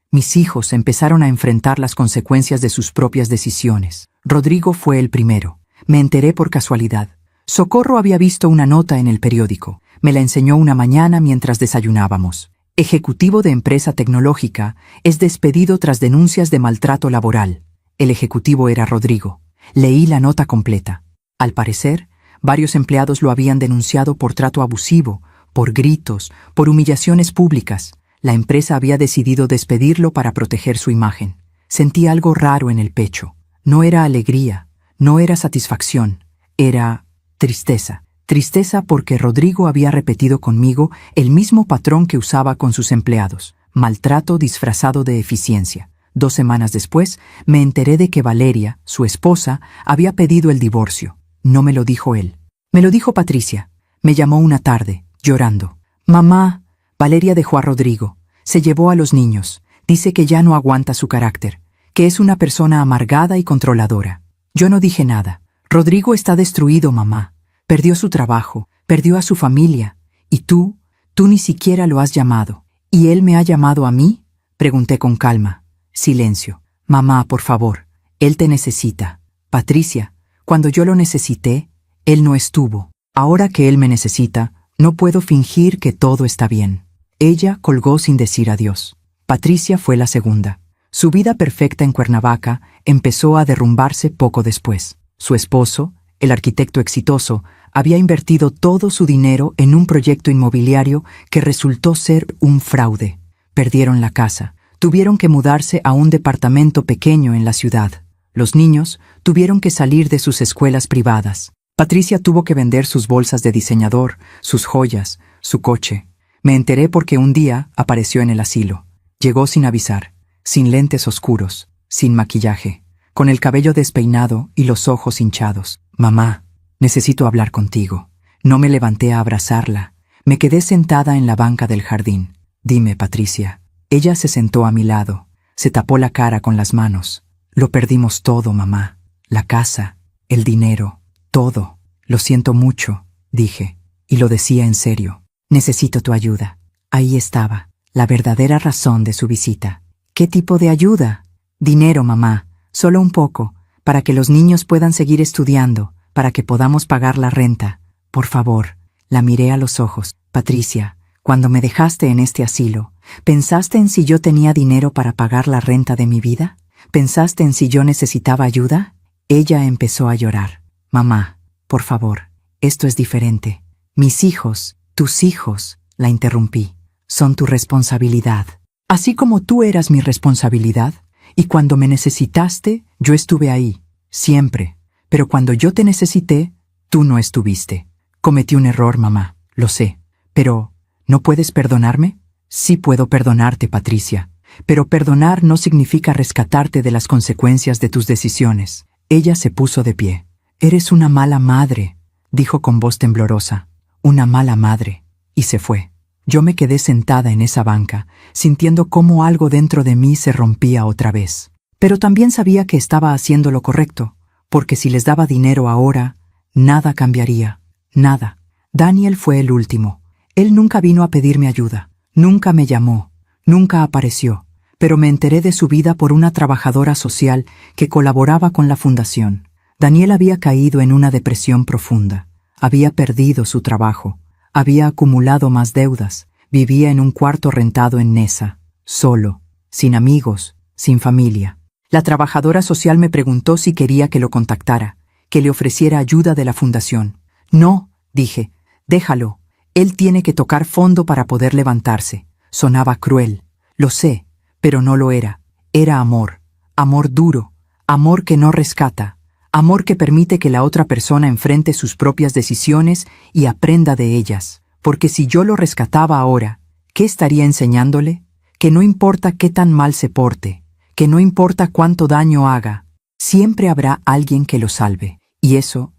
empezaron a enfrentar las consecuencias de sus propias decisiones. Rodrigo fue el primero. Me enteré por casualidad. Socorro había visto una nota en el periódico. Me la enseñó una mañana mientras desayunábamos. Ejecutivo de empresa tecnológica es despedido tras denuncias de maltrato laboral. El ejecutivo era Rodrigo. Leí la nota completa. Al parecer, varios empleados lo habían denunciado por trato abusivo, por gritos, por humillaciones públicas. La empresa había decidido despedirlo para proteger su imagen. Sentí algo raro en el pecho. No era alegría, no era satisfacción, era tristeza. Tristeza porque Rodrigo había repetido conmigo el mismo patrón que usaba con sus empleados, maltrato disfrazado de eficiencia. 2 semanas después, me enteré de que Valeria, su esposa, había pedido el divorcio. No me lo dijo él. Me lo dijo Patricia. Me llamó una tarde, llorando. «Mamá, Valeria dejó a Rodrigo. Se llevó a los niños. Dice que ya no aguanta su carácter, que es una persona amargada y controladora». Yo no dije nada. «Rodrigo está destruido, mamá. Perdió su trabajo, perdió a su familia. Y tú ni siquiera lo has llamado». «¿Y él me ha llamado a mí?», pregunté con calma. Silencio. «Mamá, por favor, él te necesita». «Patricia, cuando yo lo necesité, él no estuvo. Ahora que él me necesita, no puedo fingir que todo está bien». Ella colgó sin decir adiós. Patricia fue la segunda. Su vida perfecta en Cuernavaca empezó a derrumbarse poco después. Su esposo, el arquitecto exitoso, había invertido todo su dinero en un proyecto inmobiliario que resultó ser un fraude. Perdieron la casa. Tuvieron que mudarse a un departamento pequeño en la ciudad. Los niños tuvieron que salir de sus escuelas privadas. Patricia tuvo que vender sus bolsas de diseñador, sus joyas, su coche. Me enteré porque un día apareció en el asilo. Llegó sin avisar, sin lentes oscuros, sin maquillaje, con el cabello despeinado y los ojos hinchados. «Mamá, necesito hablar contigo». No me levanté a abrazarla. Me quedé sentada en la banca del jardín. «Dime, Patricia». Ella se sentó a mi lado. Se tapó la cara con las manos. «Lo perdimos todo, mamá. La casa, el dinero, todo. Lo siento mucho», dije, y lo decía en serio. «Necesito tu ayuda». Ahí estaba, la verdadera razón de su visita. «¿Qué tipo de ayuda?» «Dinero, mamá. Solo un poco, para que los niños puedan seguir estudiando, para que podamos pagar la renta. Por favor». La miré a los ojos. «Patricia, cuando me dejaste en este asilo, ¿pensaste en si yo tenía dinero para pagar la renta de mi vida? ¿Pensaste en si yo necesitaba ayuda?» Ella empezó a llorar. «Mamá, por favor, esto es diferente. Mis hijos Tus hijos, la interrumpí, son tu responsabilidad. Así como tú eras mi responsabilidad, y cuando me necesitaste, yo estuve ahí, siempre. Pero cuando yo te necesité, tú no estuviste. Cometí un error, mamá, lo sé. Pero, ¿no puedes perdonarme? Sí puedo perdonarte, Patricia. Pero perdonar no significa rescatarte de las consecuencias de tus decisiones. Ella se puso de pie. Eres una mala madre, dijo con voz temblorosa. Una mala madre. Y se fue. Yo me quedé sentada en esa banca, sintiendo cómo algo dentro de mí se rompía otra vez. Pero también sabía que estaba haciendo lo correcto, porque si les daba dinero ahora, nada cambiaría. Nada. Daniel fue el último. Él nunca vino a pedirme ayuda. Nunca me llamó. Nunca apareció. Pero me enteré de su vida por una trabajadora social que colaboraba con la fundación. Daniel había caído en una depresión profunda. Había perdido su trabajo. Había acumulado más deudas. Vivía en un cuarto rentado en Nesa. Solo. Sin amigos. Sin familia. La trabajadora social me preguntó si quería que lo contactara, que le ofreciera ayuda de la fundación. No, dije. Déjalo. Él tiene que tocar fondo para poder levantarse. Sonaba cruel. Lo sé, pero no lo era. Era amor. Amor duro. Amor que no rescata. Amor que permite que la otra persona enfrente sus propias decisiones y aprenda de ellas. Porque si yo lo rescataba ahora, ¿qué estaría enseñándole? Que no importa qué tan mal se porte, que no importa cuánto daño haga, siempre habrá alguien que lo salve. Y eso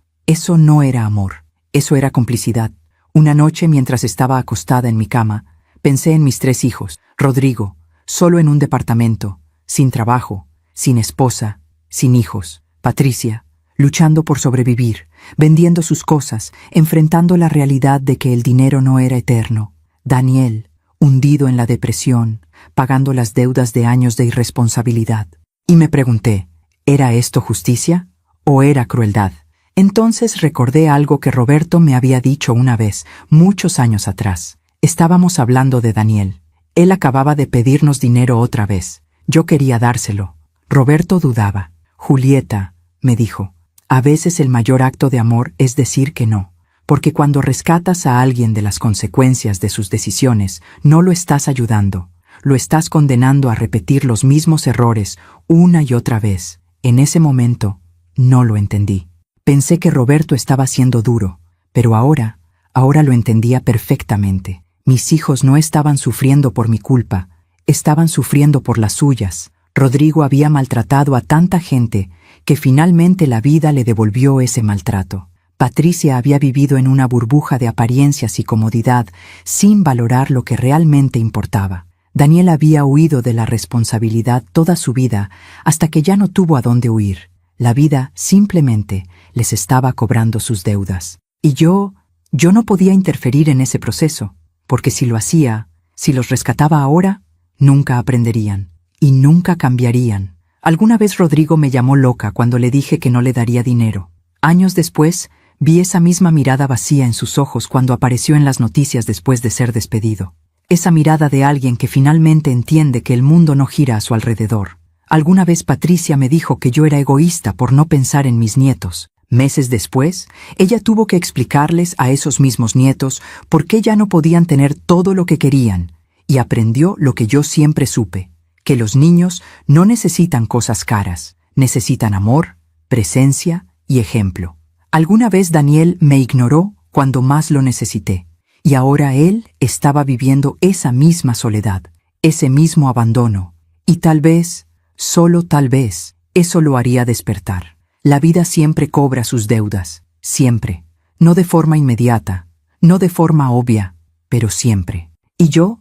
no era amor. Eso era complicidad. Una noche, mientras estaba acostada en mi cama, pensé en mis 3 hijos. Rodrigo, solo en un departamento, sin trabajo, sin esposa, sin hijos. Patricia, luchando por sobrevivir, vendiendo sus cosas, enfrentando la realidad de que el dinero no era eterno. Daniel, hundido en la depresión, pagando las deudas de años de irresponsabilidad. Y me pregunté, ¿era esto justicia o era crueldad? Entonces recordé algo que Roberto me había dicho una vez, muchos años atrás. Estábamos hablando de Daniel. Él acababa de pedirnos dinero otra vez. Yo quería dárselo. Roberto dudaba. Julieta, me dijo, a veces el mayor acto de amor es decir que no, porque cuando rescatas a alguien de las consecuencias de sus decisiones, no lo estás ayudando, lo estás condenando a repetir los mismos errores una y otra vez. En ese momento, no lo entendí. Pensé que Roberto estaba siendo duro, pero ahora lo entendía perfectamente. Mis hijos no estaban sufriendo por mi culpa, estaban sufriendo por las suyas. Rodrigo había maltratado a tanta gente que finalmente la vida le devolvió ese maltrato. Patricia había vivido en una burbuja de apariencias y comodidad sin valorar lo que realmente importaba. Daniel había huido de la responsabilidad toda su vida hasta que ya no tuvo a dónde huir. La vida simplemente les estaba cobrando sus deudas. Y yo no podía interferir en ese proceso, porque si lo hacía, si los rescataba ahora, nunca aprenderían. Y nunca cambiarían. Alguna vez Rodrigo me llamó loca cuando le dije que no le daría dinero. Años después, vi esa misma mirada vacía en sus ojos cuando apareció en las noticias después de ser despedido. Esa mirada de alguien que finalmente entiende que el mundo no gira a su alrededor. Alguna vez Patricia me dijo que yo era egoísta por no pensar en mis nietos. Meses después, ella tuvo que explicarles a esos mismos nietos por qué ya no podían tener todo lo que querían, y aprendió lo que yo siempre supe. Que los niños no necesitan cosas caras, necesitan amor, presencia y ejemplo. Alguna vez Daniel me ignoró cuando más lo necesité, y ahora él estaba viviendo esa misma soledad, ese mismo abandono, y tal vez, solo tal vez, eso lo haría despertar. La vida siempre cobra sus deudas, siempre, no de forma inmediata, no de forma obvia, pero siempre. Y yo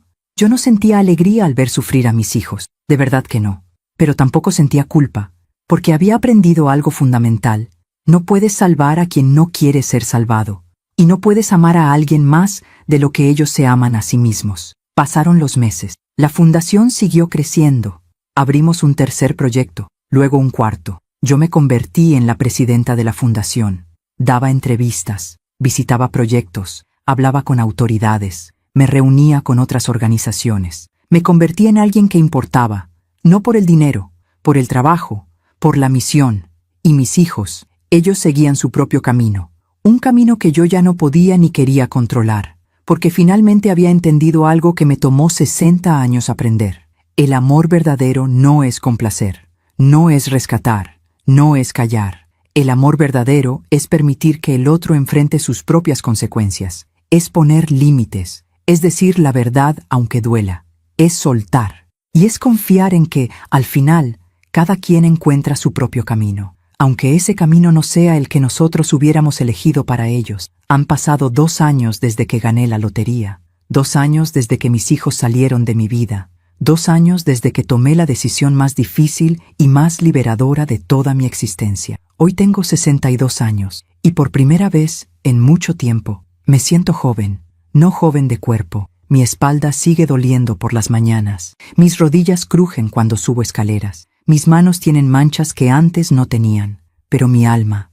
no sentía alegría al ver sufrir a mis hijos, de verdad que no, pero tampoco sentía culpa, porque había aprendido algo fundamental. No puedes salvar a quien no quiere ser salvado, y no puedes amar a alguien más de lo que ellos se aman a sí mismos. Pasaron los meses, la fundación siguió creciendo, abrimos un 3er proyecto, luego un 4. Yo me convertí en la presidenta de la fundación, daba entrevistas, visitaba proyectos, hablaba con autoridades, me reunía con otras organizaciones. Me convertí en alguien que importaba, no por el dinero, por el trabajo, por la misión. Y mis hijos, ellos seguían su propio camino, un camino que yo ya no podía ni quería controlar, porque finalmente había entendido algo que me tomó 60 años aprender. El amor verdadero no es complacer, no es rescatar, no es callar. El amor verdadero es permitir que el otro enfrente sus propias consecuencias, es poner límites, es decir la verdad aunque duela, es soltar, y es confiar en que, al final, cada quien encuentra su propio camino. Aunque ese camino no sea el que nosotros hubiéramos elegido para ellos. Han pasado 2 años desde que gané la lotería, 2 años desde que mis hijos salieron de mi vida, 2 años desde que tomé la decisión más difícil y más liberadora de toda mi existencia. Hoy tengo 62 años, y por primera vez, en mucho tiempo, me siento joven, no joven de cuerpo. Mi espalda sigue doliendo por las mañanas, mis rodillas crujen cuando subo escaleras. Mis manos tienen manchas que antes no tenían, pero mi alma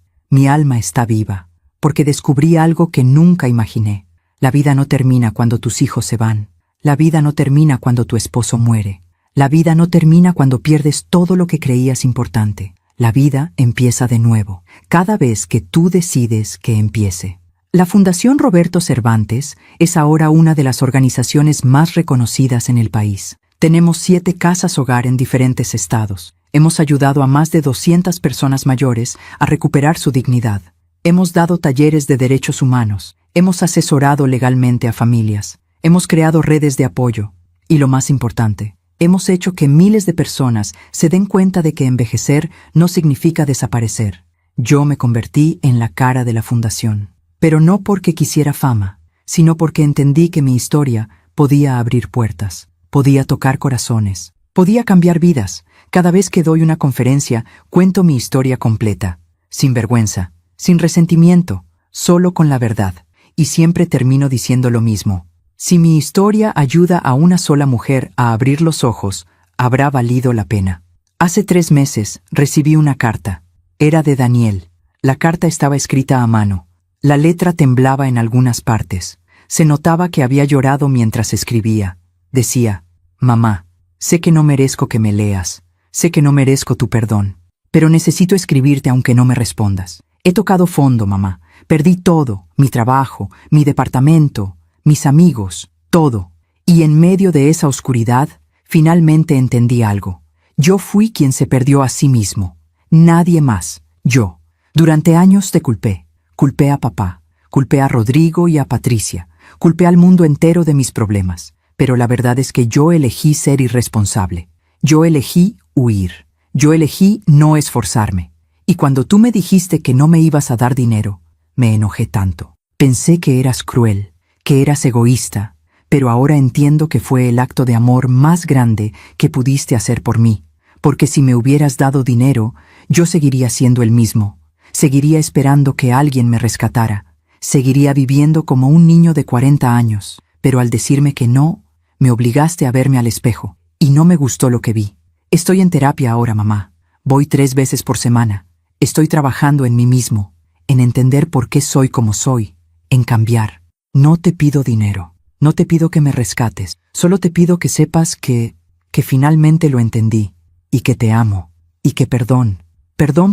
está viva, porque descubrí algo que nunca imaginé. La vida no termina cuando tus hijos se van, la vida no termina cuando tu esposo muere, la vida no termina cuando pierdes todo lo que creías importante. La vida empieza de nuevo, cada vez que tú decides que empiece. La Fundación Roberto Cervantes es ahora una de las organizaciones más reconocidas en el país. Tenemos 7 casas hogar en diferentes estados. Hemos ayudado a más de 200 personas mayores a recuperar su dignidad. Hemos dado talleres de derechos humanos. Hemos asesorado legalmente a familias. Hemos creado redes de apoyo. Y lo más importante, hemos hecho que miles de personas se den cuenta de que envejecer no significa desaparecer. Yo me convertí en la cara de la fundación. Pero no porque quisiera fama, sino porque entendí que mi historia podía abrir puertas. Podía tocar corazones, podía cambiar vidas. Cada vez que doy una conferencia, cuento mi historia completa, sin vergüenza, sin resentimiento, solo con la verdad. Y siempre termino diciendo lo mismo. Si mi historia ayuda a una sola mujer a abrir los ojos, habrá valido la pena. Hace 3 meses recibí una carta. Era de Daniel. La carta estaba escrita a mano. La letra temblaba en algunas partes. Se notaba que había llorado mientras escribía. Decía: Mamá, sé que no merezco que me leas, sé que no merezco tu perdón, pero necesito escribirte aunque no me respondas. He tocado fondo, mamá. Perdí todo, mi trabajo, mi departamento, mis amigos, todo. Y en medio de esa oscuridad, finalmente entendí algo. Yo fui quien se perdió a sí mismo. Nadie más, yo. Durante años te culpé. Culpé a papá, culpé a Rodrigo y a Patricia, culpé al mundo entero de mis problemas. Pero la verdad es que yo elegí ser irresponsable. Yo elegí huir. Yo elegí no esforzarme. Y cuando tú me dijiste que no me ibas a dar dinero, me enojé tanto. Pensé que eras cruel, que eras egoísta, pero ahora entiendo que fue el acto de amor más grande que pudiste hacer por mí. Porque si me hubieras dado dinero, yo seguiría siendo el mismo. Seguiría esperando que alguien me rescatara. Seguiría viviendo como un niño de 40 años. Pero al decirme que no, me obligaste a verme al espejo, y no me gustó lo que vi. Estoy en terapia ahora, mamá. Voy 3 veces por semana. Estoy trabajando en mí mismo, en entender por qué soy como soy, en cambiar. No te pido dinero, no te pido que me rescates, solo te pido que sepas que finalmente lo entendí, y que te amo, y que perdón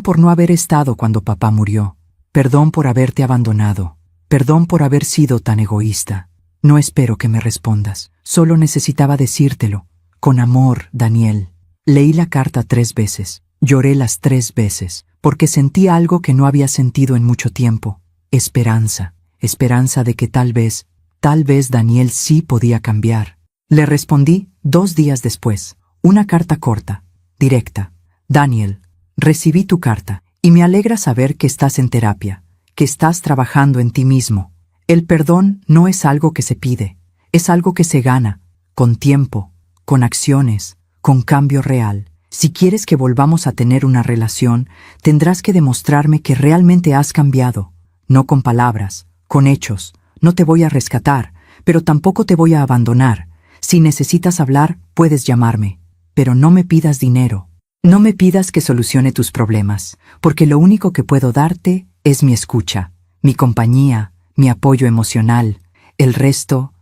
por no haber estado cuando papá murió, perdón por haberte abandonado, perdón por haber sido tan egoísta. No espero que me respondas, solo necesitaba decírtelo. Con amor, Daniel. Leí la carta 3 veces, lloré las 3 veces, porque sentí algo que no había sentido en mucho tiempo. Esperanza, esperanza de que tal vez Daniel sí podía cambiar. Le respondí 2 días después, una carta corta, directa. Daniel, recibí tu carta, y me alegra saber que estás en terapia, que estás trabajando en ti mismo. El perdón no es algo que se pide, es algo que se gana, con tiempo, con acciones, con cambio real. Si quieres que volvamos a tener una relación, tendrás que demostrarme que realmente has cambiado, no con palabras, con hechos. No te voy a rescatar, pero tampoco te voy a abandonar. Si necesitas hablar, puedes llamarme, pero no me pidas dinero. No me pidas que solucione tus problemas, porque lo único que puedo darte es mi escucha, mi compañía, mi apoyo emocional. El resto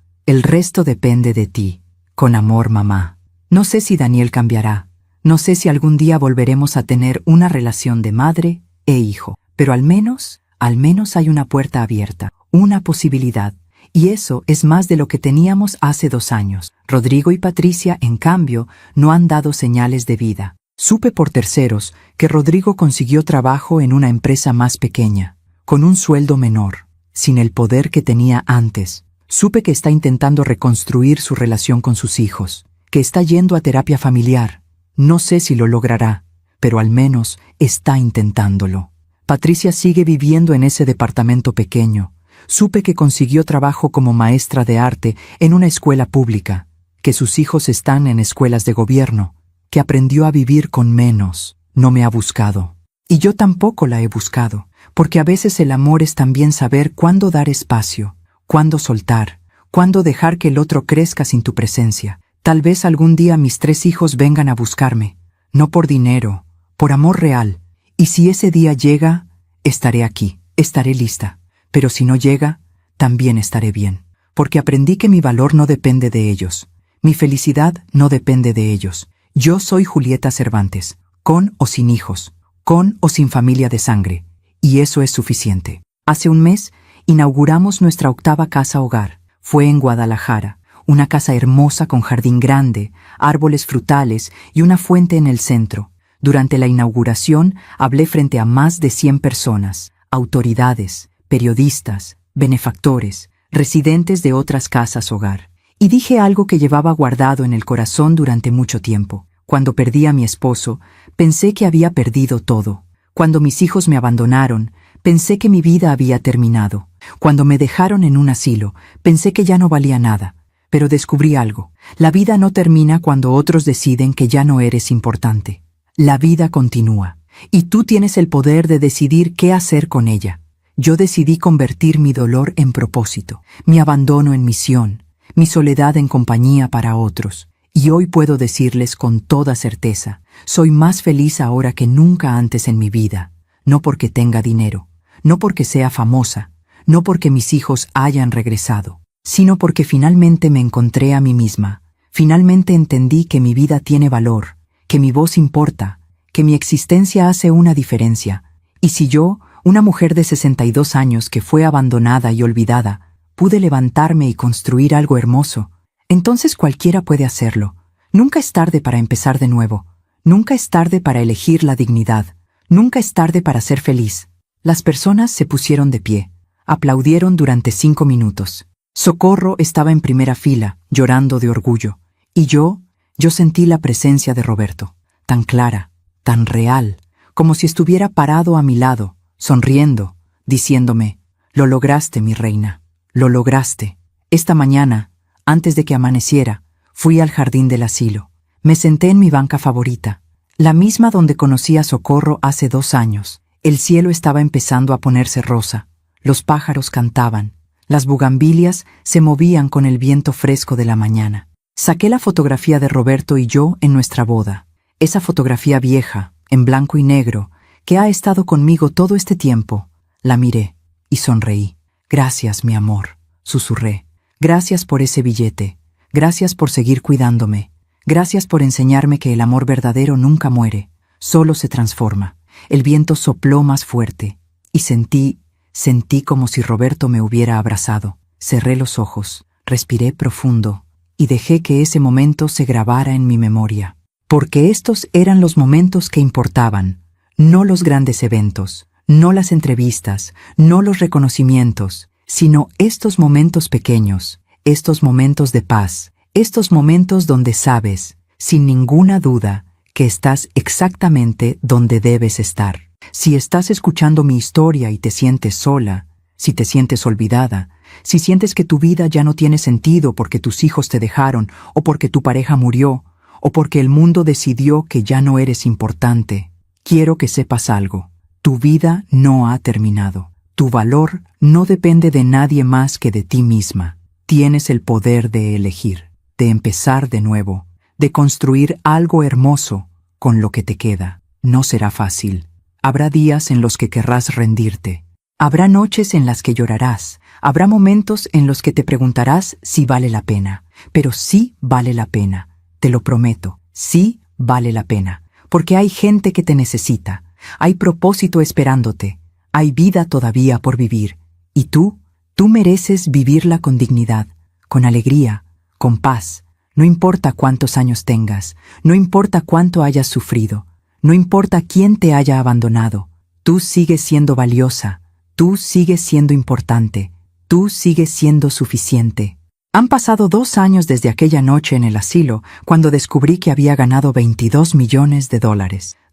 depende de ti. Con amor, mamá. No sé si Daniel cambiará. No sé si algún día volveremos a tener una relación de madre e hijo. Pero al menos hay una puerta abierta, una posibilidad. Y eso es más de lo que teníamos hace 2 años. Rodrigo y Patricia, en cambio, no han dado señales de vida. Supe por terceros que Rodrigo consiguió trabajo en una empresa más pequeña, con un sueldo menor, sin el poder que tenía antes. Supe que está intentando reconstruir su relación con sus hijos, que está yendo a terapia familiar. No sé si lo logrará, pero al menos está intentándolo. Patricia sigue viviendo en ese departamento pequeño. Supe que consiguió trabajo como maestra de arte en una escuela pública, que sus hijos están en escuelas de gobierno, que aprendió a vivir con menos. No me ha buscado. Y yo tampoco la he buscado, porque a veces el amor es también saber cuándo dar espacio, cuándo soltar, cuándo dejar que el otro crezca sin tu presencia. Tal vez algún día mis 3 hijos vengan a buscarme, no por dinero, por amor real. Y si ese día llega, estaré aquí, estaré lista. Pero si no llega, también estaré bien, porque aprendí que mi valor no depende de ellos. Mi felicidad no depende de ellos. Yo soy Julieta Cervantes, con o sin hijos, con o sin familia de sangre, y eso es suficiente. Hace un mes inauguramos nuestra 8ª casa hogar. Fue en Guadalajara, una casa hermosa con jardín grande, árboles frutales y una fuente en el centro. Durante la inauguración hablé frente a más de 100 personas, autoridades, periodistas, benefactores, residentes de otras casas hogar. Y dije algo que llevaba guardado en el corazón durante mucho tiempo. Cuando perdí a mi esposo, pensé que había perdido todo. Cuando mis hijos me abandonaron, pensé que mi vida había terminado. Cuando me dejaron en un asilo, pensé que ya no valía nada. Pero descubrí algo. La vida no termina cuando otros deciden que ya no eres importante. La vida continúa. Y tú tienes el poder de decidir qué hacer con ella. Yo decidí convertir mi dolor en propósito, mi abandono en misión, mi soledad en compañía para otros. Y hoy puedo decirles con toda certeza, soy más feliz ahora que nunca antes en mi vida. No porque tenga dinero, no porque sea famosa, no porque mis hijos hayan regresado, sino porque finalmente me encontré a mí misma. Finalmente entendí que mi vida tiene valor, que mi voz importa, que mi existencia hace una diferencia. Y si yo, una mujer de 62 años que fue abandonada y olvidada, pude levantarme y construir algo hermoso, entonces cualquiera puede hacerlo. Nunca es tarde para empezar de nuevo. Nunca es tarde para elegir la dignidad. Nunca es tarde para ser feliz. Las personas se pusieron de pie. Aplaudieron durante 5 minutos. Socorro estaba en primera fila, llorando de orgullo. Y yo sentí la presencia de Roberto, tan clara, tan real, como si estuviera parado a mi lado, sonriendo, diciéndome, «Lo lograste, mi reina, lo lograste». Esta mañana, antes de que amaneciera, fui al jardín del asilo. Me senté en mi banca favorita, la misma donde conocí a Socorro hace 2 años. El cielo estaba empezando a ponerse rosa, los pájaros cantaban, las bugambilias se movían con el viento fresco de la mañana. Saqué la fotografía de Roberto y yo en nuestra boda, esa fotografía vieja, en blanco y negro, que ha estado conmigo todo este tiempo. La miré y sonreí. «Gracias, mi amor», susurré. «Gracias por ese billete. Gracias por seguir cuidándome. Gracias por enseñarme que el amor verdadero nunca muere, solo se transforma». El viento sopló más fuerte y sentí como si Roberto me hubiera abrazado. Cerré los ojos, respiré profundo y dejé que ese momento se grabara en mi memoria. Porque estos eran los momentos que importaban, no los grandes eventos, no las entrevistas, no los reconocimientos, sino estos momentos pequeños, estos momentos de paz, estos momentos donde sabes, sin ninguna duda, que estás exactamente donde debes estar. Si estás escuchando mi historia y te sientes sola, si te sientes olvidada, si sientes que tu vida ya no tiene sentido porque tus hijos te dejaron, o porque tu pareja murió, o porque el mundo decidió que ya no eres importante, quiero que sepas algo. Tu vida no ha terminado. Tu valor no depende de nadie más que de ti misma. Tienes el poder de elegir, de empezar de nuevo, de construir algo hermoso con lo que te queda. No será fácil. Habrá días en los que querrás rendirte. Habrá noches en las que llorarás. Habrá momentos en los que te preguntarás si vale la pena. Pero sí vale la pena. Te lo prometo. Sí vale la pena. Porque hay gente que te necesita. Hay propósito esperándote. Hay vida todavía por vivir. Y tú Tú mereces vivirla con dignidad, con alegría, con paz. No importa cuántos años tengas, no importa cuánto hayas sufrido, no importa quién te haya abandonado. Tú sigues siendo valiosa, tú sigues siendo importante, tú sigues siendo suficiente. Han pasado 2 años desde aquella noche en el asilo, cuando descubrí que había ganado $22 millones.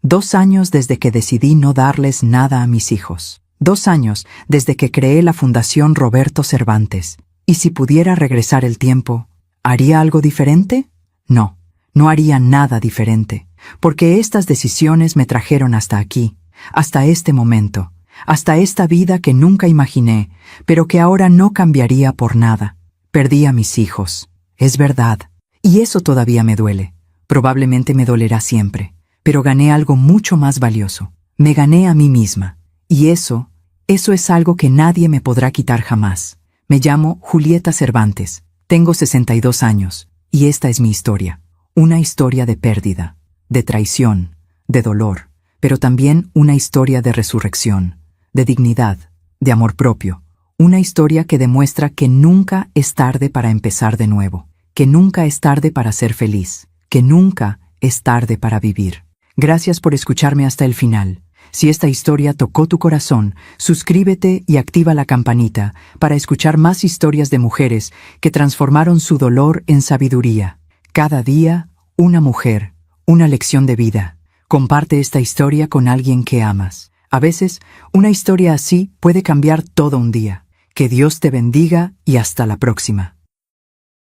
2 años desde que decidí no darles nada a mis hijos. 2 años desde que creé la Fundación Roberto Cervantes. Y si pudiera regresar el tiempo, ¿haría algo diferente? No, no haría nada diferente, porque estas decisiones me trajeron hasta aquí, hasta este momento, hasta esta vida que nunca imaginé, pero que ahora no cambiaría por nada. Perdí a mis hijos, es verdad, y eso todavía me duele. Probablemente me dolerá siempre, pero gané algo mucho más valioso. Me gané a mí misma, y eso es algo que nadie me podrá quitar jamás. Me llamo Julieta Cervantes, tengo 62 años, y esta es mi historia. Una historia de pérdida, de traición, de dolor, pero también una historia de resurrección, de dignidad, de amor propio. Una historia que demuestra que nunca es tarde para empezar de nuevo, que nunca es tarde para ser feliz, que nunca es tarde para vivir. Gracias por escucharme hasta el final. Si esta historia tocó tu corazón, suscríbete y activa la campanita para escuchar más historias de mujeres que transformaron su dolor en sabiduría. Cada día, una mujer, una lección de vida. Comparte esta historia con alguien que amas. A veces, una historia así puede cambiar todo un día. Que Dios te bendiga y hasta la próxima.